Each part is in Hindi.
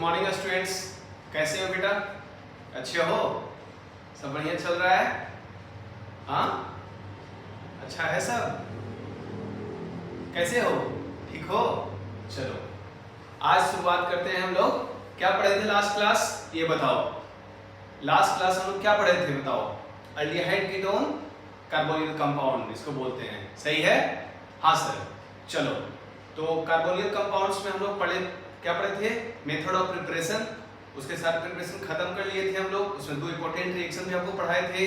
मॉर्निंग स्टूडेंट्स, कैसे हो बेटा? अच्छे हो? सब बढ़िया चल रहा है? हाँ, अच्छा है सब? कैसे हो? ठीक हो? चलो आज शुरुआत करते हैं। हम लोग क्या पढ़े थे लास्ट क्लास, ये बताओ। लास्ट क्लास हम लोग क्या पढ़े थे बताओ? अल्डिहाइड कीटोन कार्बोनिल कंपाउंड इसको बोलते हैं, सही है? हाँ सर। चलो तो कार्बोनिल कंपाउंड्स में हम लोग क्या पढ़े थे? Method of preparation. उसके साथ प्रिपरेशन खत्म कर लिए थे हम लोग। उसमें दो इंपॉर्टेंट रिएक्शन भी आपको पढ़ाए थे,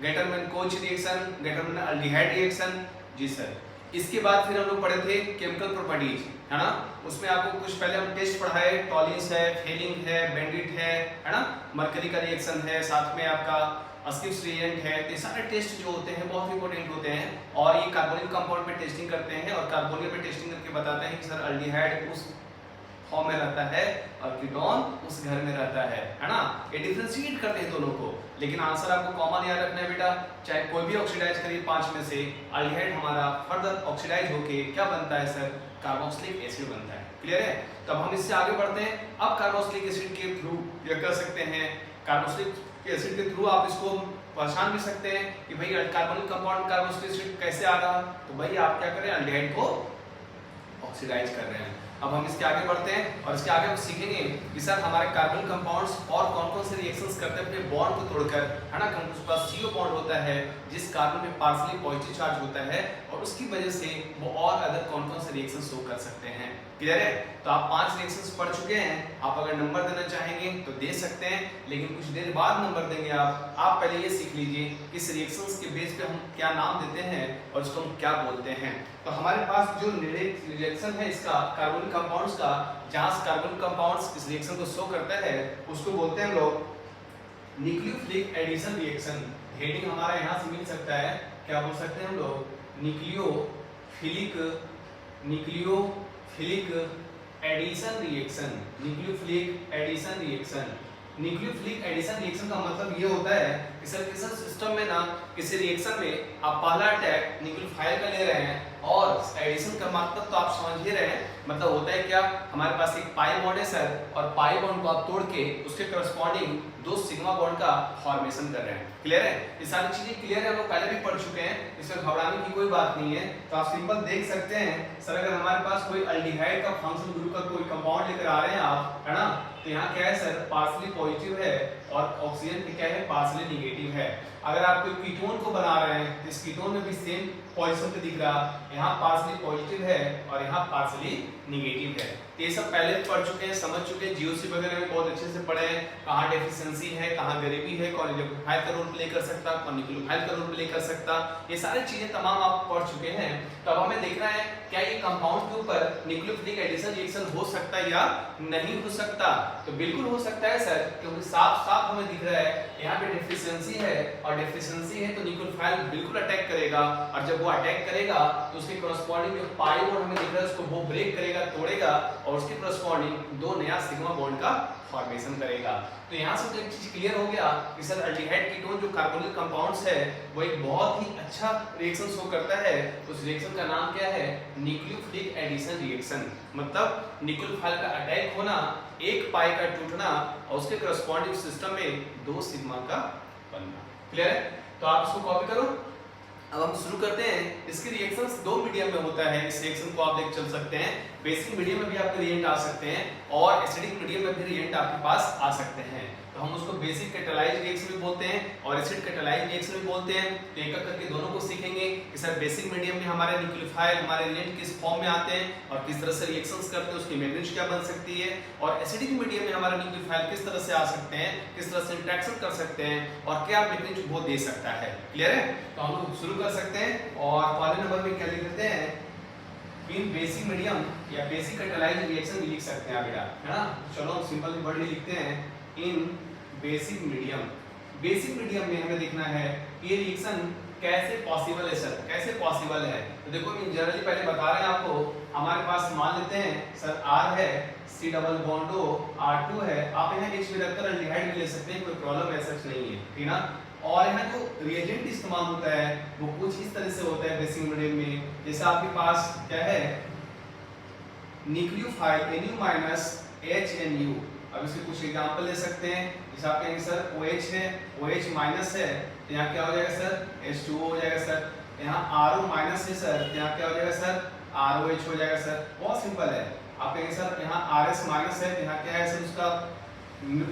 Gattermann Koch reaction, Gattermann aldehyde reaction. जी सर। इसके बाद फिर हम लोग पढ़े थे केमिकल प्रॉपर्टीज, है ना? उसमें आपको कुछ पहले हम टेस्ट पढ़ाए, टॉलिस है, फेलिंग है, बेंडिट है ना? मरकरी का रिएक्शन है, साथ में आपका अस्किप्स रिएजेंट है। तो सारे टेस्ट जो होते हैं बहुत इंपॉर्टेंट होते हैं और ये कार्बोनिल कंपाउंड में टेस्टिंग करते हैं और कार्बोनिल में टेस्टिंग करके बताते हैं कि सर अल्डिहाइड उस फॉर्म में रहता है और कीटोन उस घर में रहता है ना? ये डिफरेंशिएट करते हैं दोनों को। लेकिन आंसर आपको कॉमन याद रखना है बेटा, चाहे कोई भी ऑक्सीडाइज करिए 5 में से, अल्डिहाइड हमारा फर्दर ऑक्सीडाइज होके क्या बनता है सर? कार्बोक्सिलिक एसिड बनता है। क्लियर है? तो अब हम इससे आगे बढ़ते हैं। अब कार्बोक्सिलिक एसिड के थ्रू ये कर सकते हैं, कार्बोक्सिलिक एसिड के थ्रू आप इसको पहचान भी सकते हैं कि भाई कार्बोनिल कंपाउंड कार्बोक्सिलिक एसिड कैसे आ रहा। तो भाई आप क्या करें, अल्डिहाइड को ऑक्सीडाइज कर रहे हैं। अब हम इसके आगे बढ़ते हैं और इसके आगे हम सीखेंगे कि सर हमारे कार्बन कंपाउंड्स और कौन कौन से रिएक्शंस करते हैं अपने बॉन्ड को तोड़कर, है ना? उनके पास CO बॉन्ड होता है जिस कार्बन में पार्शियली पॉजिटिव चार्ज होता है और उसकी वजह से वो और अदर कौन कौन से रिएक्शंस शो कर सकते हैं। क्लियर है? तो आप 5 रिएक्शंस पढ़ चुके हैं। आप अगर नंबर देना चाहेंगे तो दे सकते हैं, लेकिन कुछ देर बाद नंबर देंगे आप पहले ये सीख लीजिए कि इस रिएक्शंस के बेस पे हम क्या नाम देते हैं और इसको हम क्या बोलते हैं। तो हमारे पास जो रिएक्शन है इसका कार्बोनिल कंपाउंड्स का, जहां कार्बोनिल कंपाउंड्स इस रिएक्शन को शो करता है उसको बोलते हैं हम लोग न्यूक्लियोफिलिक एडिशन रिएक्शन। हेडिंग हमारा यहां से मिल सकता है, क्या बोल सकते हैं हम लोग? Nucleophilic addition reaction. Nucleophilic addition reaction. Nucleophilic addition reaction का मतलब ये होता है कि सर किसी सिस्टम में ना किसी रिएक्शन में आप पहला अटैक न्यूक्लियोफाइल का ले रहे हैं और एडिशन का मतलब तो आप समझ ही रहे हैं। मतलब होता है क्या, हमारे पास एक पाई बॉन्ड है सर और पाई बॉन्ड को आप तोड़ के उसके करस्पॉन्डिंग 2 सिग्मा बॉन्ड का फॉर्मेशन कर रहे हैं। क्लियर है? ये सारी चीजें क्लियर है, हम लोग पहले भी पढ़ चुके हैं, इसमें घबराने की कोई बात नहीं है। तो आप सिंपल देख सकते हैं सर, अगर हमारे पास कोई अल्डिहाइड का फंक्शनल ग्रुप का कोई कंपाउंड लेकर आ रहे हैं आप, है ना? तो यहाँ क्या है सर, पार्शियली पॉजिटिव है और ऑक्सीजन पे क्या है, पार्शियली नेगेटिव है। अगर आप कोई कीटोन को बना रहे हैं तो इस कीटोन में भी सेम पोजीशन पे दिख रहा, यहाँ पार्शियली पॉजिटिव है और यहाँ पार्शियली नेगेटिव है। ये सब पहले पढ़ चुके हैं, समझ चुके हैं, जीओसी वगैरह में बहुत अच्छे से पढ़े हैं, कहाँ डेफिशिएंसी है, कहाँ गरीबी है, कौन इलेक्ट्रोफाइल का रोल प्ले कर सकता, कौन न्यूक्लियोफाइल का रोल प्ले कर सकता, ये सारी चीजें तमाम आप पढ़ चुके हैं। तो अब हमें देखना है क्या ये कंपाउंड के ऊपर न्यूक्लियोफिलिक एडिशन रिएक्शन हो सकता है या नहीं हो सकता। तो बिल्कुल हो सकता है सर, क्योंकि साफ साफ हमें दिख रहा है यहाँ पे डेफिशिएंसी है और डेफिशिएंसी है तो न्यूक्लियोफाइल बिल्कुल अटैक करेगा और जब वो अटैक करेगा तो उसके कॉरस्पॉन्डिंग जो पाई बॉन्ड हमें दिख रहा है उसको वो ब्रेक करेगा, तोड़ेगा और उसके कॉरस्पॉन्डिंग 2 नया सिग्मा बॉन्ड का फॉर्मेशन करेगा। तो यहाँ से तो एक चीज क्लियर हो गया कि सर अल्डिहाइड कीटोन जो कार्बोनिल कंपाउंड्स है वो एक बहुत ही अच्छा रिएक्शन शो करता है। उस रिएक्शन का नाम क्या है? Nucleophilic addition reaction. मतलब न्यूक्लियोफाइल का अटैक होना, एक पाई का टूटना और उसके कॉरस्पॉन्डिंग सिस्टम में 2 सिग्मा का बनना। क्लियर है? तो आप इसको कॉपी करो। अब हम शुरू करते हैं। इसके रिएक्शंस 2 मीडियम में होता है। इस रिएक्शन को आप देख चल सकते हैं, बेसिक मीडियम में भी आपके रिएजेंट आ सकते हैं और एसिडिक मीडियम में भी रिएजेंट आपके पास आ सकते हैं। तो हम उसको बेसिक कैटालाइज्ड रिएक्शन भी बोलते हैं और एसिड कैटालाइज्ड रिएक्शन भी बोलते हैं। तो एक एक करके दोनों को सीखेंगे कि सर बेसिक मीडियम में हमारे न्यूक्लियोफाइल हमारे रिएजेंट किस फॉर्म में आते हैं और किस तरह से रिएक्शंस करते हैं, उसकी मैग्नीट्यूड क्या बन सकती है, और एसिडिक मीडियम में हमारे न्यूक्लियोफाइल किस तरह से आ सकते हैं, किस तरह से इंटरेक्शन कर सकते हैं और क्या मैग्नीट्यूड वो दे सकता है। क्लियर है? तो हम लोग शुरू कर सकते हैं और पहले नंबर में क्या लिख देते हैं, इन बेसिक मीडियम या बेसिक कैटालाइज्ड रिएक्शन भी लिख सकते हैं बेटा, है ना? चलो हम सिंपल वर्ड ही लिखते हैं, इन बेसिक मीडियम। बेसिक मीडियम में हमें देखना है ये रिएक्शन कैसे पॉसिबल है सर, कैसे पॉसिबल है। तो देखो इन जनरली पहले बता रहे हैं आपको, हमारे पास मान लेते हैं सर R है, C double bond O R2 है, आप यहाँ H भी रखकर अल्डिहाइड भी ले सकते हैं, कोई प्रॉब्लम ऐसा नहीं है, ठीक ना? और यहाँ जो रिएजेंट इस्तेमाल होता है वो कुछ इस तरह से होता है बेसिक मीडियम में, जैसे आपके पास क्या है, न्यूक्लियोफाइल Nu- HNu अब इसके कुछ एग्जांपल ले सकते हैं। जैसे आप कहेंगे सर OH है, OH माइनस है, तो यहाँ क्या हो जाएगा सर H2O हो जाएगा सर। यहाँ RO माइनस है सर, तो यहाँ क्या हो जाएगा सर ROH हो जाएगा सर। बहुत सिंपल है। आप कहेंगे सर यहाँ RS माइनस है, तो यहाँ क्या है सर उसका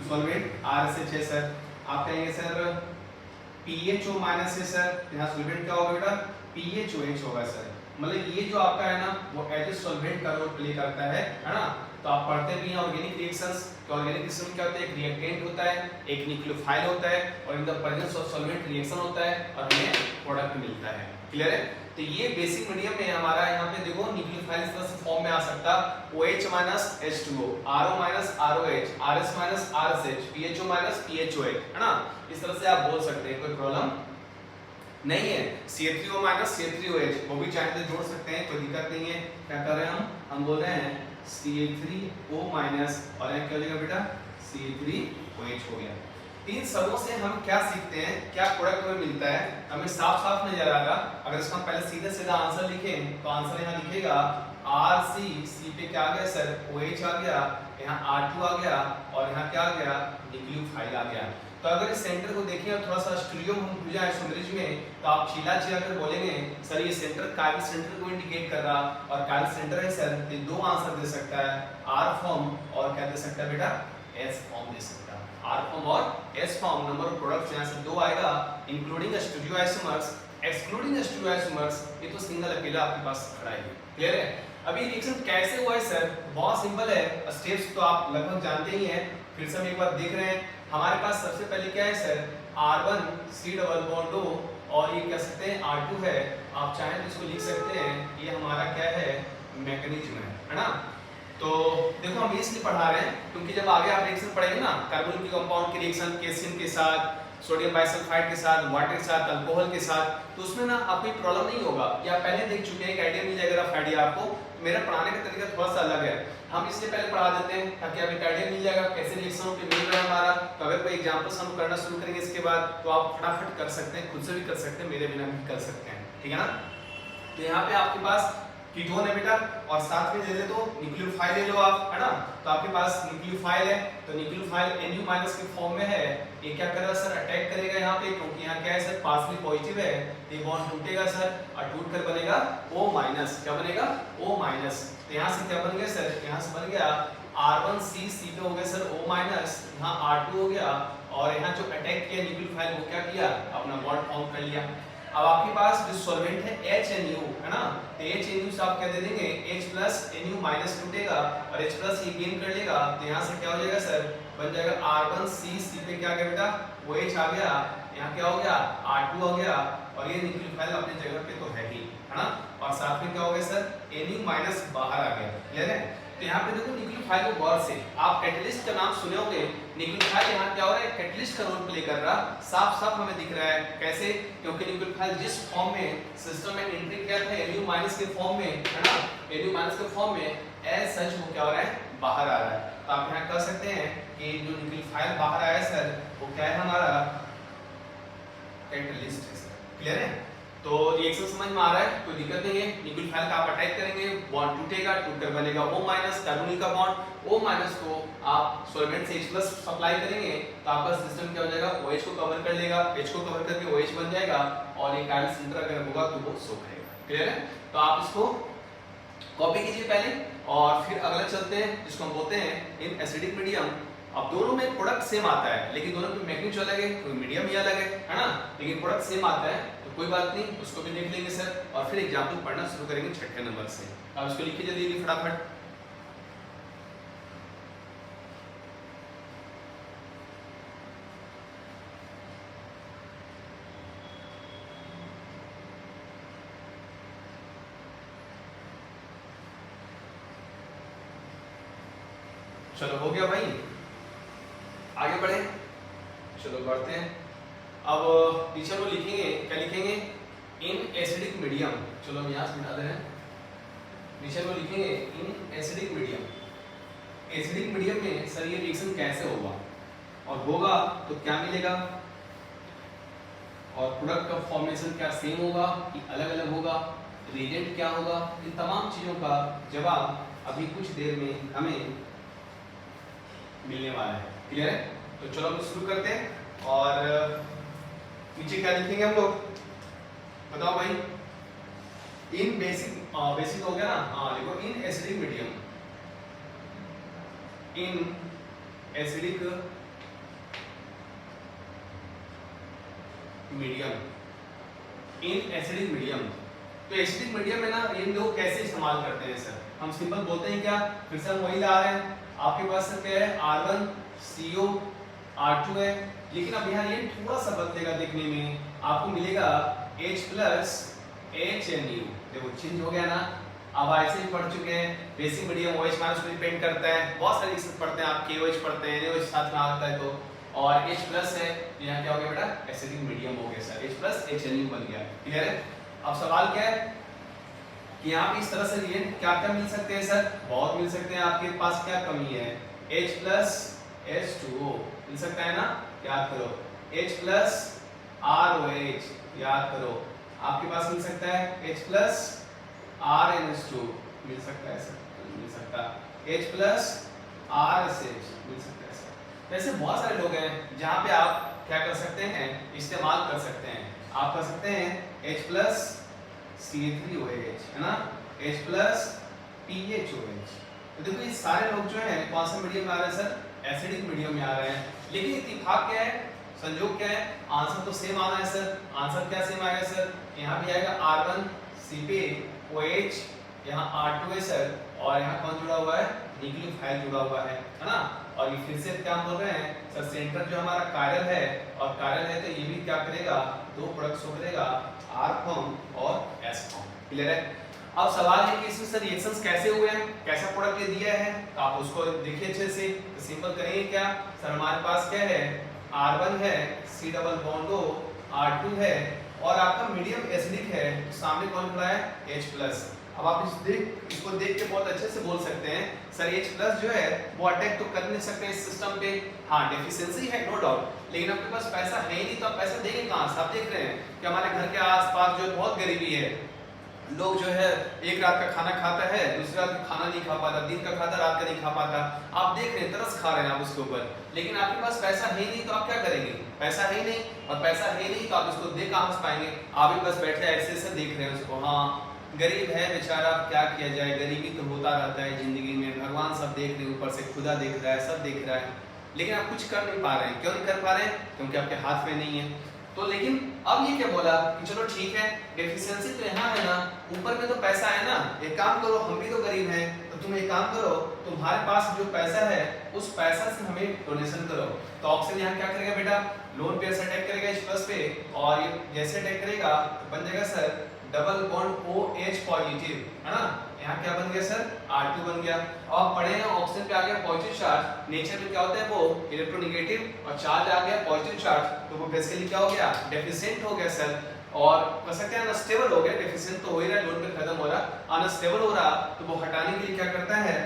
सॉल्वेंट RSH है सर। आप कहेंगे सर PHO माइनस है सर, तो यहाँ सॉल्वेंट क्या होगा बेटा PHOH होगा सर। मतलब ये जो आपका है ना वो एज ए सॉल्वेंट का रोल प्ले करता है ना। तो आप पढ़ते भी हैं ऑर्गेनिक रिएक्शंस। तो ऑर्गेनिक रिएक्शन में क्या होता है, एक रिएक्टेंट होता है, एक न्यूक्लियोफाइल होता है, और in the presence of solvent reaction होता है और हमें प्रोडक्ट मिलता है। क्लियर है? तो ये बेसिक मीडियम में हमारा यहाँ पे देखो न्यूक्लियोफाइल इस तरह से फॉर्म में आ सकता OH H2O, RO ROH, RS RSH, PHO PHOH, है ना। इस तरह से आप बोल सकते हैं, कोई प्रॉब्लम नहीं है। CH3O CH3OH वो भी चाहे तो जोड़ सकते हैं, कोई दिक्कत नहीं है। क्या कर रहे हैं हम बोल रहे हैं CH3O और यहाँ क्या हो जाएगा बेटा CH3OH हो गया। इन सबों से हम क्या सीखते हैं, क्या प्रोडक्ट हमें मिलता है, हमें साफ साफ नजर आएगा। अगर इसका हम पहले सीधे सीधा आंसर लिखें तो आंसर यहाँ लिखेगा C पे क्या आ गया सर OH आ गया, यहाँ R2 आ गया और यहाँ क्या आ गया न्यूक्लियोफाइल आ गया। तो अगर इस सेंटर को देखें और थोड़ा सा स्टूडियो हम भूजा आइसोमेरिज में, तो आप चीला कर बोलेंगे सर ये सेंटर काइल सेंटर को इंडिकेट कर रहा, और काइल सेंटर है सर ये दो आंसर दे सकता है, R फॉर्म और क्या दे सकता है बेटा S फॉर्म दे सकता है। R फॉर्म और S form number of products यहाँ से दो आएगा, including studio isomers, excluding studio isomers, ये तो सिंगल अकेला आपके पास खड़ा है। क्लियर है? अभी रिएक्शन कैसे हुआ है सर, बहुत सिंपल है, स्टेप्स तो आप लगभग जानते ही हैं, फिर से हम एक बार देख रहे हैं। हमारे पास सबसे पहले क्या है sir R1 C double bond O और ये कह सकते हैं R2 है, आप चाहें तो इसको लिख सकते हैं, ये हमारा क्या है मैकेनिज्म है ना। तो देखो हम इसलिए पढ़ा रहे हैं क्योंकि जब आगे आप रिएक्शन पढ़ेंगे ना, कार्बन की कंपाउंड की रिएक्शन केसिन के साथ, सोडियम बाइसल्फाइड के साथ, वाटर के साथ, अल्कोहल के साथ, तो उसमें ना आपको प्रॉब्लम नहीं होगा, ये आप पहले देख चुके हैं, एक आइडिया मिल जाएगा, रफ आइडिया आपको। मेरा पढ़ाने का तरीका थोड़ा सा अलग है, हम इसलिए पहले पढ़ा देते हैं ताकि आप एक आइडिया मिल जाएगा कैसे रिएक्शन पे मिल रहा है हमारा। तो अगर कोई एग्जांपल्स हम करना शुरू करेंगे इसके बाद, तो आप फटाफट कर सकते हैं, खुद से भी कर सकते हैं, मेरे बिना भी कर सकते हैं, ठीक है ना। तो यहाँ पे आपके पास कीटोन है बेटा, और साथ में ले ले तो न्यूक्लियोफाइल ले लो आप, है ना। तो आपके पास न्यूक्लियोफाइल है, तो न्यूक्लियोफाइल Nu- के फॉर्म में है, ये क्या करेगा सर अटैक करेगा यहाँ पे, क्योंकि यहाँ क्या है सर पार्शियली पॉजिटिव है, ये बॉन्ड टूटेगा सर, और टूट कर बनेगा O-, क्या बनेगा O-। तो यहाँ से क्या बन गया सर, यहाँ से बन गया R1C, C पे हो गया सर O-, यहाँ R2 हो गया, और यहाँ जो अटैक किया न्यूक्लियोफाइल वो क्या किया अपना बॉन्ड फॉर्म कर लिया। अब आपके पास जो सॉल्वेंट है HNU, है ना, तो HNU से आप क्या दे देंगे H+Nu- टूटेगा और H+ ये गेन कर लेगा, तो यहाँ से क्या हो जाएगा सर बन जाएगा R1C, C पे क्या आ गया बेटा OH आ गया, यहाँ क्या हो गया R2 हो गया, और ये न्यूक्लियोफाइल अपने जगह पे तो है ही, है ना, और साथ में क्या हो गया सर Nu- बाहर आ गया। क्लियर है? तो यहाँ पे देखो न्यूक्लियोफाइल को गौर से, आप कैटलिस्ट का नाम सुने होंगे, न्यूक्लियोफाइल यहाँ क्या हो रहा है कैटलिस्ट का रोल प्ले कर रहा, साफ साफ हमें दिख रहा है कैसे, क्योंकि न्यूक्लियोफाइल जिस फॉर्म में सिस्टम में एंट्री किया था Nu- के फॉर्म में, है ना, Nu- के फॉर्म में एज सच वो क्या हो रहा है बाहर आ रहा है। तो आप यहाँ कह सकते हैं कि जो न्यूक्लियोफाइल बाहर आया सर वो क्या है हमारा कैटलिस्ट है सर। क्लियर है? तो रिएक्शन समझ में आ रहा है, कोई दिक्कत नहीं है। न्यूक्लियोफाइल का आप अटैक करेंगे, बॉन्ड टूटेगा, टूटकर बनेगा O-, कार्बोनिल का बॉन्ड O- को आप सॉल्वेंट से H+ सप्लाई करेंगे, तो आपका सिस्टम क्या हो जाएगा OH को कवर कर लेगा, H को कवर करके OH बन जाएगा, और एक काइल सेंटर अगर होगा तो वो शो करेगा। क्लियर है? तो आप इसको कॉपी कीजिए पहले, और फिर अगला चलते हैं जिसको हम बोलते हैं इन एसिडिक मीडियम। अब दोनों में प्रोडक्ट सेम आता है, लेकिन दोनों में मैग्नीट्यूड अलग है, कोई मीडियम ही अलग है ना, लेकिन प्रोडक्ट सेम आता है, तो कोई बात नहीं, उसको भी देख लेंगे सर, और फिर एग्जाम्पल पढ़ना शुरू करेंगे 6ठे नंबर से। अब इसको लिखिए जल्दी फटाफट। चलो हो गया भाई, आगे बढ़े, चलो बढ़ते हैं। अब पीछे वो लिखेंगे, क्या लिखेंगे इन एसिडिक मीडियम, चलो हम यहाँ से मिटा दे रहे हैं, पीछे वो लिखेंगे in acidic medium. Acidic medium में सर ये रिएक्शन कैसे होगा, और होगा तो क्या मिलेगा, और प्रोडक्ट का फॉर्मेशन क्या सेम होगा कि अलग अलग होगा, रिएजेंट क्या होगा, इन तमाम चीजों का जवाब अभी कुछ देर में हमें मिलने वाला है। क्लियर है? तो चलो हम शुरू करते हैं और नीचे क्या लिखेंगे हम लोग, बताओ भाई। इन बेसिक हो गया ना, हाँ लिखो in acidic medium, in acidic medium, in acidic medium. तो एसिडिक मीडियम में ना ये लोग कैसे इस्तेमाल करते हैं सर, हम सिंपल बोलते हैं क्या, फिर से हम वही ला रहे हैं। आपके पास सर क्या है, R1CO R2 है, लेकिन अब यहाँ ये थोड़ा सा बदलेगा दिखने में, आपको मिलेगा H प्लस HNU। देखो चेंज हो गया ना, अब ऐसे ही पढ़ चुके हैं बेसिक मीडियम OH माइनस को डिपेंड करता है, बहुत सारे रिएक्शन पढ़ते हैं आप, KOH पढ़ते हैं, NaOH साथ में आता है तो, और H प्लस है, यहाँ क्या हो गया बेटा, एसिडिक मीडियम हो गया सर, H प्लस HNU बन गया। क्लियर है? अब सवाल क्या है कि यहाँ पे इस तरह से रिएक्ट क्या क्या मिल सकते हैं सर, बहुत मिल सकते हैं। आपके पास क्या कमी है, H प्लस H2O मिल सकता है ना, याद करो, H प्लस ROH याद करो, आपके पास मिल सकता है H प्लस RNH2 मिल सकता है सर, मिल सकता है H प्लस RSH मिल सकता है सर। तो ऐसे बहुत सारे लोग हैं जहाँ पे आप क्या कर सकते हैं, इस्तेमाल कर सकते हैं। आप कर सकते हैं H प्लस C3OH है ना, H प्लस PHOH। तो देखो ये सारे लोग जो हैं कौन सा मीडियम में आ रहे हैं सर, एसिडिक मीडियम में आ रहे हैं, लेकिन इत्तेफाक क्या है, संयोग क्या है, आंसर तो सेम आना है सर। आंसर क्या सेम आएगा सर, यहाँ भी आएगा R1CpOH, यहाँ R2 है सर, और यहाँ कौन जुड़ा हुआ है, न्यूक्लियोफाइल जुड़ा हुआ है ना। और ये फिर से क्या बोल रहे हैं सर, सेंटर जो हमारा कायरल है, और कायरल है तो ये भी क्या करेगा, दो प्रोडक्ट शो करेगा, R फॉर्म और S फॉर्म। क्लियर है? अब सवाल है कि इसमें सर रिएक्शंस कैसे हुए हैं, कैसा प्रोडक्ट ये दिया है, तो आप उसको देखिए अच्छे से। तो सिंपल करेंगे क्या सर, हमारे पास क्या है, R1 है, C double bond O, R2 है, और आपका मीडियम एसिडिक है, तो सामने कौन खड़ा है, H प्लस। अब आप इसको देख के बहुत अच्छे से बोल सकते हैं सर H प्लस जो है वो अटैक तो कर नहीं सकते इस सिस्टम पे, हाँ डेफिशिएंसी है नो डाउट, लेकिन आपके पास पैसा है ही नहीं, तो आप पैसा देंगे कहाँ से। आप देख रहे हैं कि हमारे घर के आसपास जो बहुत गरीबी है, लोग जो है एक रात का खाना खाता है, दूसरी रात का खाना नहीं खा पाता, दिन का खाता रात का नहीं खा पाता, आप देख रहे हैं तरस खा रहे हैं आप उसके ऊपर, लेकिन आपके पास पैसा है नहीं, तो आप क्या करेंगे, पैसा है नहीं, और पैसा है नहीं तो आप इसको दे कहाँ से पाएंगे। आप भी बस बैठे ऐसे ऐसे देख रहे हैं उसको, हाँ गरीब है बेचारा, क्या किया जाए, गरीबी तो होता रहता है जिंदगी में, भगवान सब देख रहे हैं, ऊपर से खुदा देख रहा है, सब देख रहा है, लेकिन आप कुछ कर नहीं पा रहे हैं। क्यों नहीं कर पा रहे हैं, क्योंकि आपके हाथ में नहीं है। तो लेकिन अब ये क्या बोला कि चलो ठीक है, डेफिशिएंसी तो यहाँ है ना, ऊपर में तो पैसा है ना, एक काम करो, हम भी तो गरीब हैं, तो तुम एक काम करो, तुम्हारे पास जो पैसा है उस पैसा से हमें डोनेशन करो। तो ऑप्शन यहाँ क्या करेगा बेटा, लोन पे से अटैक करेगा H प्लस पे, और ये जैसे अटैक करेगा तो बन जाएगा sir double bond OH positive, है ना, यहाँ क्या बन गया सर, R2 बन गया। अब आप पढ़े हैं ऑप्शन पे आ गया पॉजिटिव चार्ज, नेचर में क्या होता है वो इलेक्ट्रोनेगेटिव, और चार्ज आ गया पॉजिटिव चार्ज, तो वो बेसिकली क्या हो गया, डेफिशिएंट हो गया सर, और कह सकते हैं अनस्टेबल हो गया, डेफिशिएंट तो हो ही रहा है, लोन पे खत्म हो रहा, अनस्टेबल हो रहा, तो वो हटाने के लिए क्या करता है,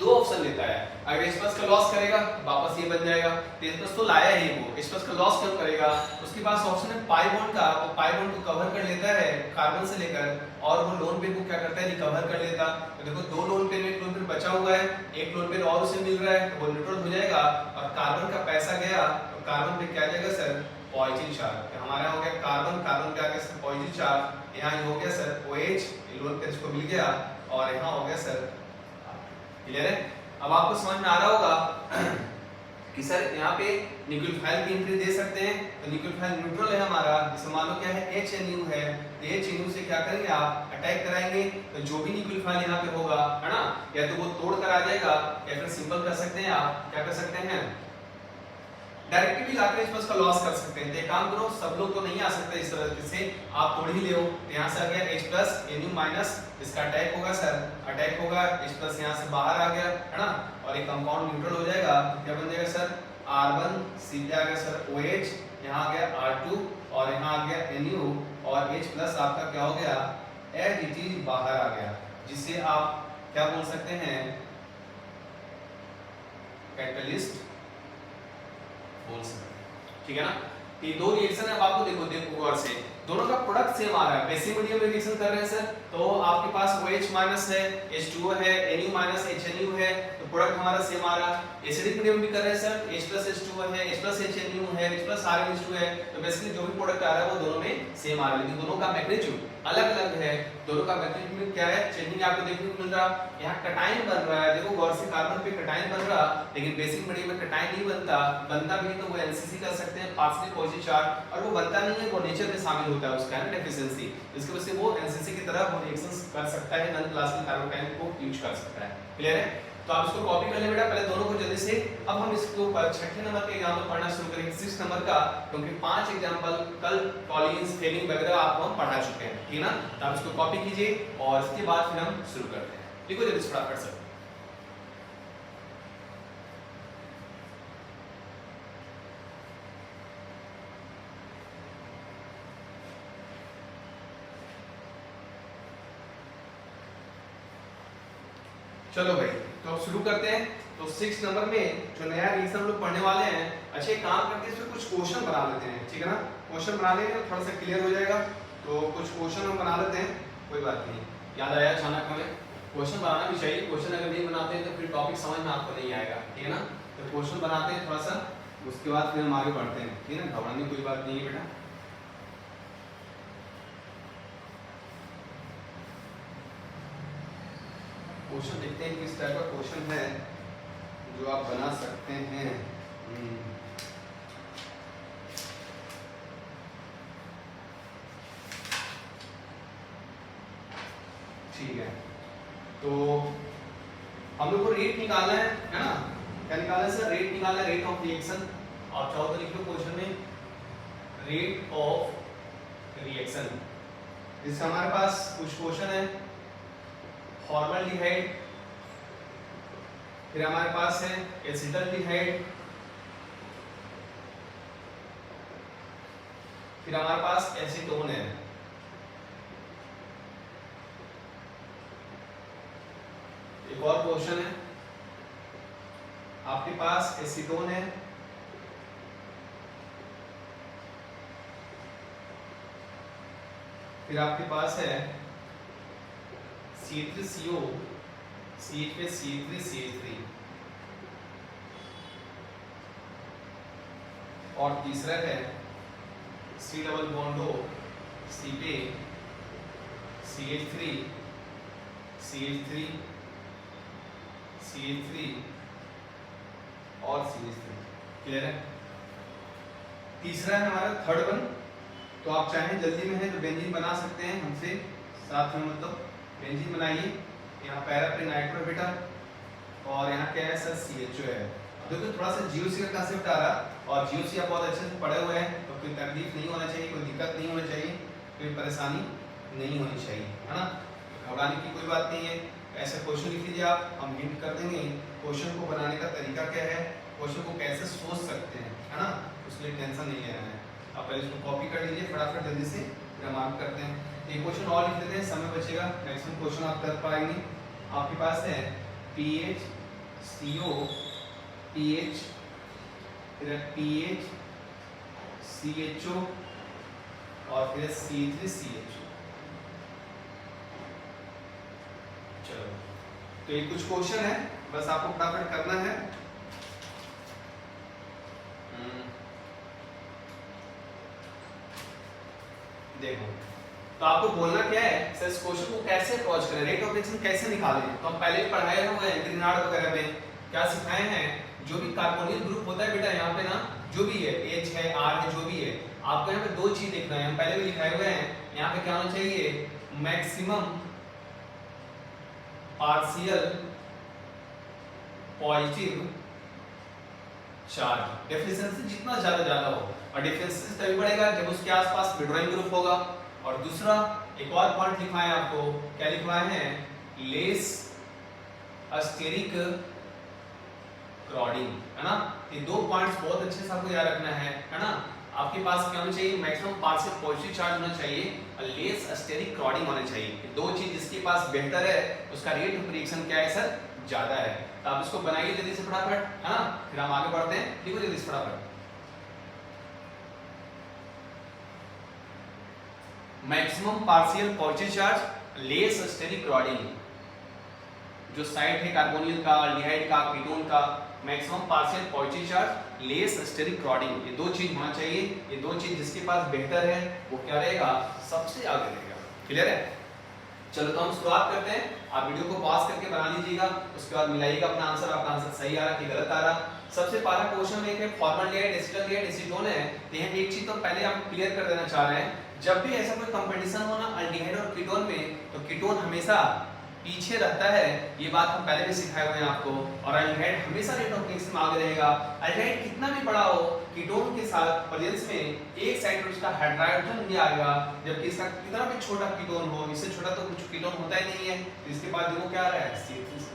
दो ऑप्शन लेता है। अगर H प्लस का लॉस करेगा वापस ये बन जाएगा, H प्लस तो लाया ही वो, H प्लस का लॉस क्यों करेगा, उसके पास ऑप्शन है पाई बॉन्ड का, वो पाई बॉन्ड को कवर कर लेता है कार्बन से लेकर, और वो लोन पेयर को क्या करता है, रिकवर कर लेता। तो देखो दो लोन पेयर में एक लोन पेयर बचा हुआ है, एक लोन पेयर और उसे मिल रहा है, तो वो न्यूट्रल हो जाएगा, और कार्बन का पैसा गया, तो कार्बन पे क्या जाएगा सर, पॉजिटिव चार्ज। तो हमारा हो गया कार्बन, कार्बन पे आ गया सर पॉजिटिव चार्ज, यहाँ हो गया सर OH, लोन पेयर को मिल गया, और यहाँ हो गया सर। क्लियर है? अब आपको समझ में आ रहा होगा कि सर यहाँ पे न्यूक्लियोफाइल की एंट्री दे सकते हैं, तो न्यूक्लियोफाइल न्यूट्रल है हमारा, जिसमें मान लो क्या है HNU है, तो HNU से क्या करेंगे आप, अटैक कराएंगे, तो जो भी न्यूक्लियोफाइल यहाँ पे होगा, है ना, या तो वो तोड़ कर आ जाएगा, या फिर सिंपल कर सकते हैं आप, क्या कर सकते हैं, डायरेक्टली लाकर H प्लस का लॉस कर सकते हैं। तो एक काम करो, सब लोग तो नहीं आ सकते इस तरह से, आप तोड़ ही ले, यहाँ से आ गया H प्लस NU माइनस, इसका अटैक होगा सर, अटैक होगा, H प्लस यहाँ से बाहर आ गया, है ना, और एक कंपाउंड न्यूट्रल हो जाएगा, तो क्या बन जाएगा सर, R1 C पे आ गया सर OH, यहाँ आ गया R2, और यहाँ आ गया NU, और H प्लस आपका क्या हो गया, एज इट इज बाहर आ गया, जिसे आप क्या बोल सकते हैं, कैटलिस्ट बोल सकते हैं। ठीक है ना, ये दो रिएक्शन है, अब आपको देखो गौर से, दोनों का प्रोडक्ट सेम आ रहा है, बेसिक मीडियम में रिएक्शन कर रहे हैं सर, तो आपके पास OH माइनस है, H2O है, Nu माइनस HNU है, तो प्रोडक्ट हमारा सेम आ रहा है। एसिडिक मीडियम भी कर रहे हैं सर, H प्लस H2O है, H प्लस HNU है, H प्लस RnH2 है, तो बेसिकली जो भी प्रोडक्ट आ रहा है वो दोनों में सेम आ रहा है, लेकिन दोनों का मैग्नीट्यूड अलग अलग है। दोनों का मैग्नीट्यूड में क्या है, चेंजिंग आपको देखने को मिल रहा है। यहाँ कटाइन बन रहा है, देखो गौर से कार्बन पे कटाइन बन रहा, लेकिन बेसिक मीडियम में कटाइन नहीं बनता, बनता भी तो वो एनसीसी कर सकते हैं, पार्शियली पॉजिटिव चार्ज, और वो बनता नहीं है, वो नेचर में शामिल होता है उसका डेफिशिएंसी, इसकी वजह से वो एनसीसी की तरह वो रिएक्शंस कर सकता है, नॉन क्लासिकल कार्बोकाइन को यूज कर सकता है। क्लियर है? तो आप इसको कॉपी कर ले बेटा, पहले दोनों को जल्दी से। अब हम इसके ऊपर छठे नंबर के एग्जाम्पल पढ़ना शुरू करेंगे, 6 नंबर का, क्योंकि 5 एग्जाम्पल कल कॉलिन्स फेलिंग वगैरह आपको हम पढ़ा चुके हैं, ठीक ना? तो आप इसको कॉपी कीजिए और इसके बाद फिर हम शुरू करते हैं। लिखो जल्दी से फटाफट सर। चलो भाई, तो अब शुरू करते हैं। तो 6 नंबर में जो नया रिएक्शन हम लोग पढ़ने वाले हैं, अच्छा एक काम करते हैं, इसमें कुछ क्वेश्चन बना लेते हैं, ठीक है ना? क्वेश्चन बना लेंगे थोड़ा सा क्लियर हो जाएगा। तो कुछ क्वेश्चन हम बना लेते हैं, कोई बात नहीं, याद आया अचानक हमें, क्वेश्चन बनाना भी चाहिए, क्वेश्चन अगर नहीं बनाते हैं तो फिर टॉपिक समझ में आपको नहीं आएगा, ठीक है ना? तो क्वेश्चन बनाते हैं थोड़ा सा, उसके बाद फिर हम आगे बढ़ते हैं, ठीक है ना? घबराने की कोई बात नहीं है बेटा। क्वेश्चन देखते हैं किस टाइप का क्वेश्चन है जो आप बना सकते हैं। ठीक है, तो हम लोग को रेट निकालना है ना? क्या निकालना है सर? रेट निकालना है, रेट ऑफ रिएक्शन। आप चाहो तो लिख लो क्वेश्चन में रेट ऑफ रिएक्शन। इससे हमारे पास कुछ क्वेश्चन है, फॉर्मल्डिहाइड, फिर हमारे पास है एसिटल्डिहाइड, फिर हमारे पास एसीटोन है, एक और क्वेश्चन है, आपके पास एसीटोन है, फिर आपके पास है C3CO, CH पे C3CH3, और तीसरा है C double bond O, C पे CH3, CH3, CH3 और CH3। क्लियर है? तीसरा है हमारा थर्ड वन। तो आप चाहें जल्दी में है तो बेंजीन बना सकते हैं हमसे साथ में, मतलब बेंजीन बनाइए। यहाँ पैरा पे नाइट्रो बेटा, और यहाँ क्या है सर? CHO है। देखो थोड़ा सा GOC का कांसेप्ट आ रहा, और GOC आप बहुत अच्छे से पढ़े हुए हैं, तो कोई तकलीफ नहीं होना चाहिए, कोई दिक्कत नहीं होनी चाहिए, कोई परेशानी नहीं होनी चाहिए, है ना? घबराने की कोई बात नहीं है। ऐसे क्वेश्चन लिख लीजिए आप, हम हिंट कर देंगे क्वेश्चन को बनाने का तरीका क्या है, क्वेश्चन को कैसे सोच सकते हैं, है ना? उसके लिए टेंशन नहीं लेना है। आप पहले इसको कॉपी कर लीजिए फटाफट जल्दी से, फिर हम आगे करते हैं। एक क्वेश्चन और लिख लेते हैं, समय बचेगा, मैक्सिमम क्वेश्चन आप कर पाएंगे। आपके पास है PH CO PH, फिर PH CHO, और फिर C3CHO। चलो, तो ये कुछ क्वेश्चन है, बस आपको फटाफट करना है। देखो, तो आपको बोलना क्या है सर, इस क्वेश्चन को कैसे अप्रोच करें, रेट ऑफ रिएक्शन कैसे निकालें। तो हम पहले भी पढ़ाए हुए हैं ग्रीनार्ड वगैरह में, क्या सिखाए हैं, जो भी कार्बोनिल ग्रुप होता है बेटा, यहाँ पे ना जो भी है H है R है, जो भी है, आपको यहाँ पे दो चीज देखना है, हम पहले भी लिखाए हुए हैं। यहाँ पे क्या होना चाहिए? Maximum partial positive charge, deficiency जितना ज्यादा हो, और डिफिशिएंसी तभी बढ़ेगा जब उसके आसपास विड्रॉइंग ग्रुप होगा। और दूसरा एक और पॉइंट लिखवाए आपको, क्या लिखवाए हैं? लेस अस्टेरिक क्रॉडिंग, है ना? ये दो पॉइंट्स बहुत अच्छे से आपको याद रखना है ना? आपके पास क्या होना चाहिए? मैक्सिमम पार्शियल पॉजिटिव चार्ज होना चाहिए और लेस अस्टेरिक क्रॉडिंग होना चाहिए। ये दो चीज जिसके पास बेहतर है उसका रेट ऑफ रिएक्शन क्या है सर? ज्यादा है। तो आप इसको बनाइए जल्दी से फटाफट, है ना? फिर हम आगे बढ़ते हैं, लिखो जल्दी से फटाफट। Maximum partial positive charge, less steric crowding, जो साइट है कार्बोनिल का, अल्डिहाइड का, कीटोन का, maximum partial positive charge, less steric crowding, ये दो चीज होना चाहिए। ये दो चीज जिसके पास बेहतर है वो क्या रहेगा, सबसे आगे रहेगा। क्लियर है? चलो तो हम शुरुआत करते हैं। आप वीडियो को पॉज करके बना लीजिएगा, उसके बाद मिलाइएगा अपना आंसर, आपका आंसर सही आ रहा कि गलत आ रहा। सबसे पहला क्वेश्चन में है फॉर्मल्डिहाइड, एसिटाल्डिहाइड, एसीटोन है। तो यहाँ एक चीज तो पहले हम क्लियर कर देना चाह रहे हैं, जब भी ऐसा कोई कंपटीशन हो ना अल्डिहाइड और कीटोन में, तो कीटोन हमेशा पीछे रहता है। ये बात हम पहले भी सिखाए हुए हैं आपको। और अल्डिहाइड हमेशा रेट ऑफ रिएक्शन में आगे रहेगा। अल्डिहाइड कितना भी बड़ा हो, कीटोन के साथ प्रेजेंस में एक साइड पर उसका हाइड्रोजन ही आएगा, जबकि इसका कितना भी छोटा कीटोन हो, इससे छोटा तो कुछ कीटोन होता ही नहीं है, तो इसके बाद देखो क्या आ रहा है, CH3।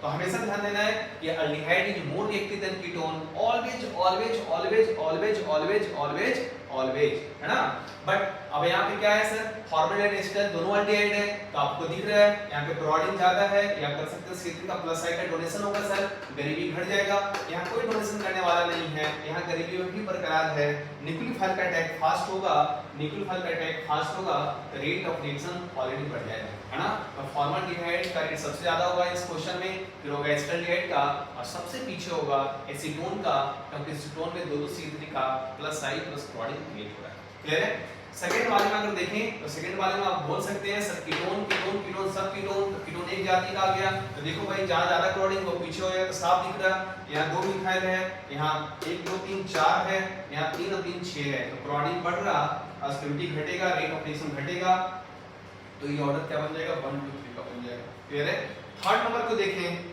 तो हमेशा ध्यान देना है कि aldehyde is more reactive than ketone, always always always always always always always, है ना। बट अब यहाँ पे क्या है सर, फॉर्मल्डिहाइड एसिटाइल दोनों अल्डिहाइड है, तो आपको दिख रहा है यहाँ पे क्लोरीन ज्यादा है, या कर सकते हैं C3 का प्लस साइड का डोनेशन होगा सर, गरीबी घट जाएगा। यहाँ कोई डोनेशन करने वाला नहीं है, यहाँ गरीबी भी बरकरार है। न्यूक्लियोफाइल का अटैक फास्ट होगा, न्यूक्लियोफाइल का अटैक फास्ट होगा तो रेट ऑफ रिएक्शन ऑलरेडी बढ़ जाएगा, है ना। तो फॉर्मल्डिहाइड का रेट सबसे ज्यादा होगा इस क्वेश्चन में, फिर होगा एसिटाल्डिहाइड का, और सबसे पीछे होगा एसीटोन का, क्योंकि एसीटोन में दो C3 का plus side plus chlorine create हो रहा है। क्लियर है? सेकंड वाले में अगर देखें तो सेकंड वाले में आप बोल सकते हैं सर कीटोन कीटोन कीटोन सब कीटोन, तो कीटोन एक जाति का आ गया, तो देखो भाई जहां ज्यादा क्लोरीन वो पीछे हो गया, तो साफ दिख रहा है। यहाँ 2 मिथाइल है, यहाँ 1 2 3 4 है, यहाँ 3 और 3 6 है, तो क्लोरीन बढ़ रहा, अस्टिविटी घटेगा, रेट ऑफ रिएक्शन घटेगा, तो ये ऑर्डर क्या बन जाएगा, 1 2 3 का बन जाएगा। क्लियर है? थर्ड नंबर को देखें